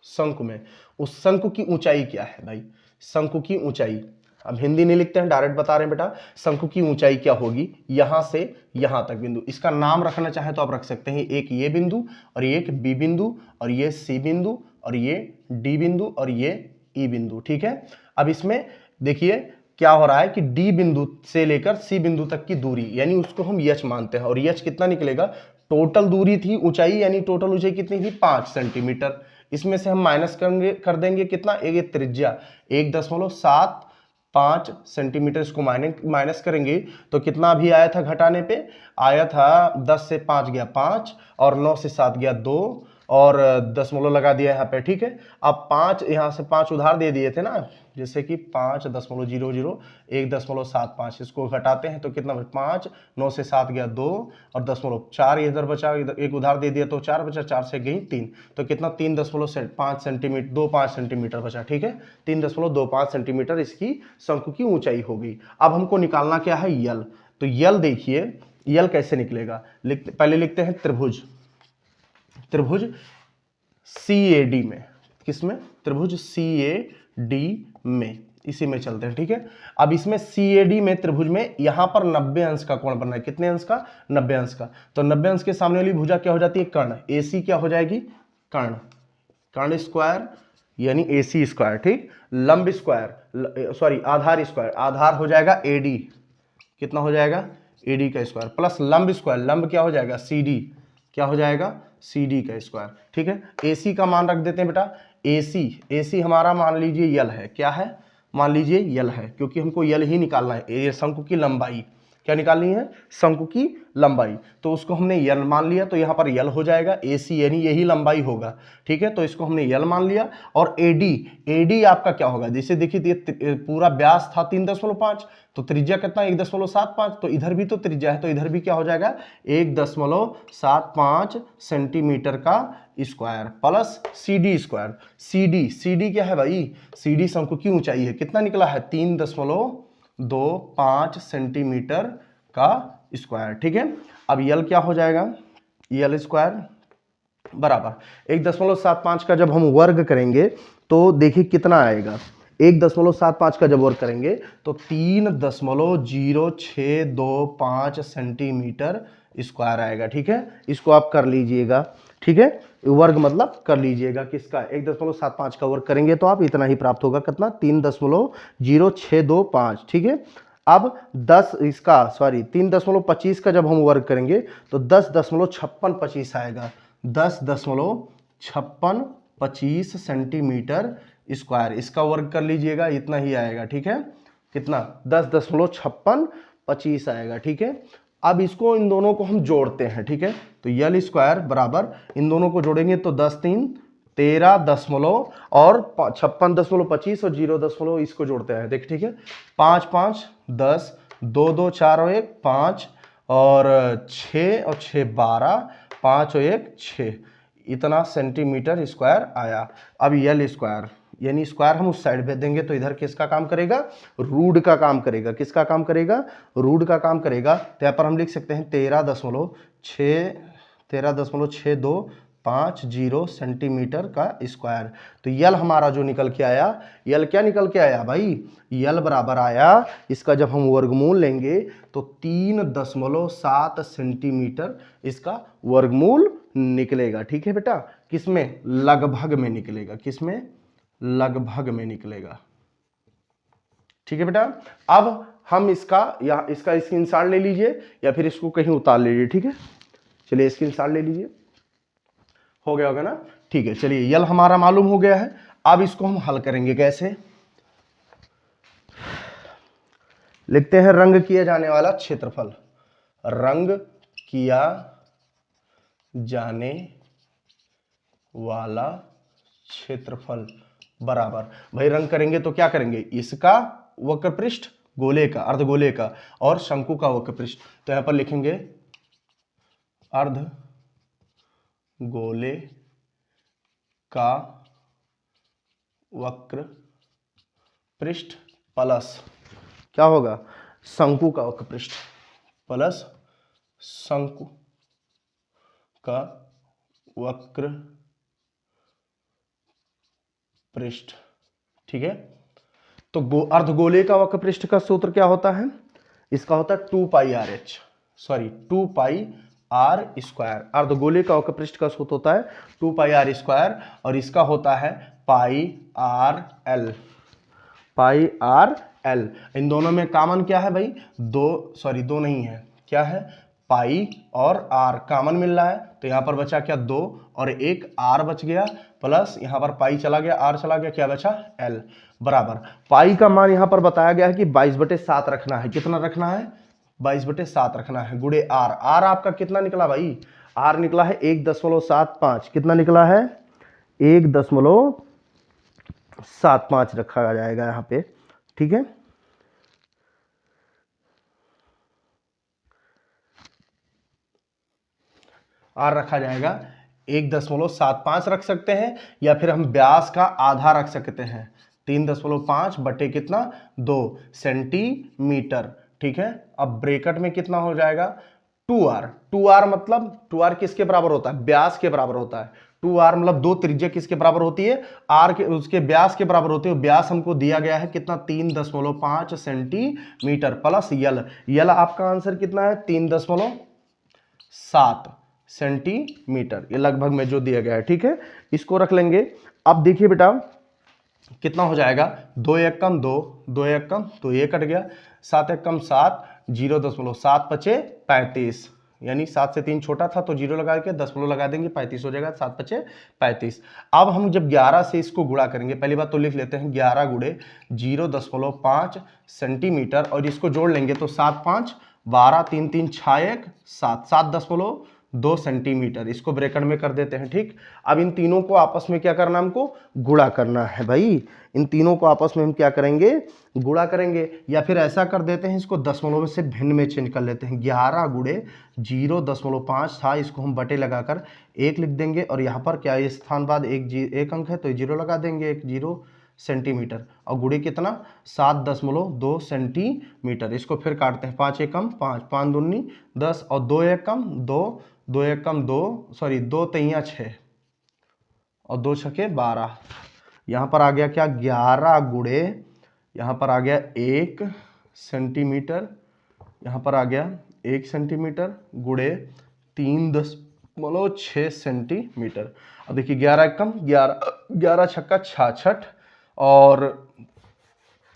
शंकु में उस शंकु की ऊंचाई क्या है भाई, शंकु की ऊंचाई, अब हिंदी नहीं लिखते हैं, डायरेक्ट बता रहे हैं बेटा, शंकु की ऊंचाई क्या होगी, यहां से यहां तक बिंदु, इसका नाम रखना चाहे तो आप रख सकते हैं, एक ये बिंदु और ये एक बी बिंदु और ये सी बिंदु और ये डी बिंदु और ये ई बिंदु, ठीक है। अब इसमें देखिए क्या हो रहा है कि डी बिंदु से लेकर सी बिंदु तक की दूरी, यानी उसको हम यच मानते हैं, और यच कितना निकलेगा, टोटल दूरी थी ऊंचाई, यानी टोटल ऊंचाई कितनी थी, 5 सेंटीमीटर। इसमें से हम माइनस कर देंगे कितना, एक त्रिज्या 1.75 सेंटीमीटर, इसको माइनस करेंगे तो कितना भी आया था, घटाने पे आया था 10 से 5 गया 5 और 9 से 7 गया 2 और दशमलव लगा दिया यहाँ पे, ठीक है। अब 5 यहाँ से 5 उधार दे दिए थे ना, जैसे कि 5.00 1.75, इसको घटाते हैं तो कितना, 5, 9 से 7 गया 2 और 0.4 इधर बचा, इधर एक उधार दे दिया तो 4 बचा, 4 से गई 3, तो कितना 3.5 सेंटीमीटर 25 सेंटीमीटर बचा, ठीक है। 3.25 सेंटीमीटर इसकी शंकु की ऊंचाई हो गई। अब हमको निकालना क्या है, यल, तो यल देखिए यल कैसे निकलेगा, पहले लिखते हैं त्रिभुज, त्रिभुज CAD में, किसमें, त्रिभुज CAD में, इसी में चलते हैं, ठीक है। अब इसमें CAD में त्रिभुज में यहां पर 90 अंश का कोण बनना है, कितने अंश का, 90 अंश का, तो 90 अंश के सामने वाली भुजा क्या हो जाती है, कर्ण, AC क्या हो जाएगी, कर्ण, कर्ण स्क्वायर यानी AC स्क्वायर, ठीक। लंब स्क्वायर, सॉरी आधार स्क्वायर, आधार हो जाएगा AD, कितना हो जाएगा, AD का स्क्वायर, प्लस लंब स्क्वायर, लंब क्या हो जाएगा, CD, क्या हो जाएगा, CD का स्क्वायर, ठीक है। AC का मान रख देते हैं बेटा, AC हमारा मान लीजिए यल है, क्या है, मान लीजिए यल है, क्योंकि हमको यल ही निकालना है, ये शंकु की लंबाई, क्या निकालनी है, शंकु की लंबाई, तो उसको हमने यल मान लिया, तो यहाँ पर यल हो जाएगा, AC यानी यही लंबाई होगा, ठीक है। तो इसको हमने यल मान लिया, और AD आपका क्या होगा, जैसे देखिए पूरा व्यास था 3.5, तो त्रिज्या कितना 1.75, तो इधर भी तो त्रिज्या है, तो इधर भी क्या हो जाएगा 1.75 सेंटीमीटर का square plus CD square, CD क्या है भाई, CD शंकु की ऊंचाई है, कितना निकला है 3.25 सेंटीमीटर का स्क्वायर, ठीक है। अब यल क्या हो जाएगा, यल स्क्वायर बराबर 1.75 का जब हम वर्ग करेंगे तो देखिए कितना आएगा, 1.75 का जब वर्ग करेंगे तो 3.0625 सेंटीमीटर स्क्वायर आएगा, ठीक है। इसको आप कर लीजिएगा, ठीक है, वर्ग मतलब कर लीजिएगा किसका, 1.75 का वर्ग करेंगे तो आप इतना ही प्राप्त होगा, कितना 3.0625, ठीक है। अब 10 इसका सॉरी 3.25 का जब हम वर्ग करेंगे तो 10.5625 आएगा, 10.5625 सेंटीमीटर स्क्वायर, इसका वर्ग कर लीजिएगा, इतना ही आएगा, ठीक है, कितना 10.5625 आएगा, ठीक है। अब इसको इन दोनों को हम जोड़ते हैं, ठीक है, तो यल स्क्वायर बराबर इन दोनों को जोड़ेंगे तो 10 3 13 दशमलव और 56.25 और 0 इसको जोड़ते हैं, देख, ठीक है, 5 5 10 2 2 4 और 1 5 और 6 और 6 12, 5 और 1 6, इतना सेंटीमीटर स्क्वायर आया। अब यल स्क्वायर, यानी स्क्वायर हम उस साइड भेज देंगे तो इधर किसका काम करेगा, रूट का काम करेगा। किसका काम करेगा, रूट का काम करेगा। तो यहाँ पर हम लिख सकते हैं 13.6250 सेंटीमीटर का स्क्वायर। तो यल हमारा जो निकल के आया, यल क्या निकल के आया भाई, यल बराबर आया, इसका जब हम वर्गमूल लेंगे तो 3.7 सेंटीमीटर इसका वर्गमूल निकलेगा। ठीक है बेटा, किसमें, लगभग में निकलेगा। किसमें, लगभग में निकलेगा। ठीक है बेटा, अब हम इसका स्क्रीनशॉट ले लीजिए या फिर इसको कहीं उतार लीजिए। ठीक है, चलिए स्क्रीनशॉट ले लीजिए। हो गया होगा ना, ठीक है। चलिए यल हमारा मालूम हो गया है। अब इसको हम हल करेंगे कैसे, लिखते हैं रंग किया जाने वाला क्षेत्रफल। रंग किया जाने वाला क्षेत्रफल बराबर, भाई रंग करेंगे तो क्या करेंगे, इसका वक्र पृष्ठ, गोले का, अर्धगोले का, और शंकु का वक्र पृष्ठ। तो यहां पर लिखेंगे अर्ध गोले का वक्र पृष्ठ प्लस क्या होगा, शंकु का वक्र पृष्ठ, प्लस शंकु का वक्र पृष्ठ। ठीक है, तो अर्धगोले का वक्र पृष्ठ का सूत्र क्या होता है, इसका होता है 2 pi R H, sorry 2 pi R square. अर्धगोले का वक्र पृष्ठ का सूत्र होता है 2 पाई आर स्क्वायर, और इसका होता है पाई आर एल, पाई आर एल। इन दोनों में कॉमन क्या है भाई, दो नहीं है, क्या है, पाई और आर कॉमन मिल रहा है। तो यहाँ पर बचा क्या, 2 और 1 आर बच गया, प्लस यहाँ पर पाई चला गया, आर चला गया, क्या बचा, एल बराबर। पाई का मान यहाँ पर बताया गया है कि 22/7 रखना है। कितना रखना है, 22/7 रखना है, गुणे आर। आर आपका कितना निकला भाई, आर निकला है 1.75। कितना निकला है, 1.75 रखा जाएगा यहाँ पे। ठीक है, आर रखा जाएगा 1.75 रख सकते हैं, या फिर हम व्यास का आधा रख सकते हैं, 3.5 बटे कितना, 2 सेंटीमीटर। ठीक है, अब ब्रैकेट में कितना हो जाएगा, 2r। 2r मतलब 2r किसके बराबर होता है, व्यास के बराबर होता है। 2r मतलब 2 त्रिज्या किसके बराबर होती है, r के, उसके व्यास के बराबर होती है। व्यास हमको दिया गया है कितना, 3.5 सेंटीमीटर, प्लस यल। यल आपका आंसर कितना है, 3.7 सेंटीमीटर, ये लगभग में जो दिया गया है। ठीक है, इसको रख लेंगे। अब देखिए बेटा कितना हो जाएगा, 2 1 कम 2, 2 1 कम तो ये कट गया, 7 1 कम 7, 0.7 बचे 35, यानी 7 से 3 छोटा था तो 0 लगा के 10 लगा देंगे, 35 हो जाएगा, 7 बचे 35। अब हम जब 11 से इसको गुणा करेंगे, पहली बात तो लिख लेते हैं 11 गुणे 0.5 सेंटीमीटर, और इसको जोड़ लेंगे तो 7 5 12, 3 3 6 1 7, 7.2 सेंटीमीटर। इसको ब्रैकेट में कर देते हैं। ठीक, अब इन तीनों को आपस में क्या करना, हमको गुणा करना है भाई। इन तीनों को आपस में हम क्या करेंगे, गुणा करेंगे, या फिर ऐसा कर देते हैं, इसको दशमलव से भिन्न में चेंज कर लेते हैं। 11 गुणे 0.5 था, इसको हम बटे लगाकर 1 लिख देंगे, और यहाँ पर क्या, इस स्थान बाद एक अंक है तो 0 लगा देंगे, 1 0 सेंटीमीटर, और गुणे कितना, 7.2 सेंटीमीटर। इसको फिर काटते हैं, 5 एकम 5, 5 दूनी 10, और 2 एकम 2, 2 एकम 2, सॉरी 2 तियां 6, और 2 छके 12। यहाँ पर आ गया क्या, 11 गुणे, यहाँ पर आ गया 1 सेंटीमीटर, यहाँ पर आ गया 1 सेंटीमीटर, गुणे 3.6 सेंटीमीटर। अब देखिए 11 एकम 11, 11 छक्का 66, और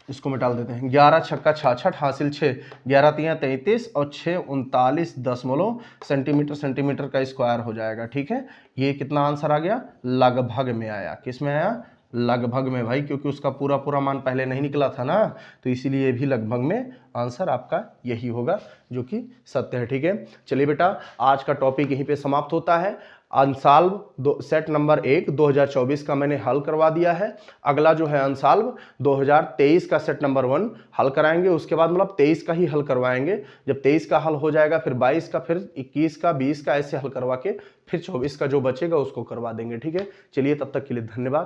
इसको मिटा देते हैं, 11 छक्का 66 हासिल 6, 11 तियां 33, और 6 39 सेंटीमीटर का स्क्वायर हो जाएगा। ठीक है, ये कितना आंसर आ गया, लगभग में आया। किस में आया, लगभग में भाई, क्योंकि उसका पूरा पूरा मान पहले नहीं निकला था ना, तो इसीलिए भी लगभग में आंसर आपका यही होगा जो कि सत्य है। ठीक है, चलिए बेटा आज का टॉपिक यहीं पे समाप्त होता है। अनसॉल्व सेट नंबर 1 2024 का मैंने हल करवा दिया है। अगला जो है अनसॉल्व 2023 का सेट नंबर 1 हल कराएंगे, उसके बाद मतलब 23 का ही हल करवाएंगे। जब 23 का हल हो जाएगा फिर 22 का, फिर 21 का, 20 का, ऐसे हल करवा के फिर 24 का जो बचेगा उसको करवा देंगे। ठीक है, चलिए तब तक के लिए धन्यवाद।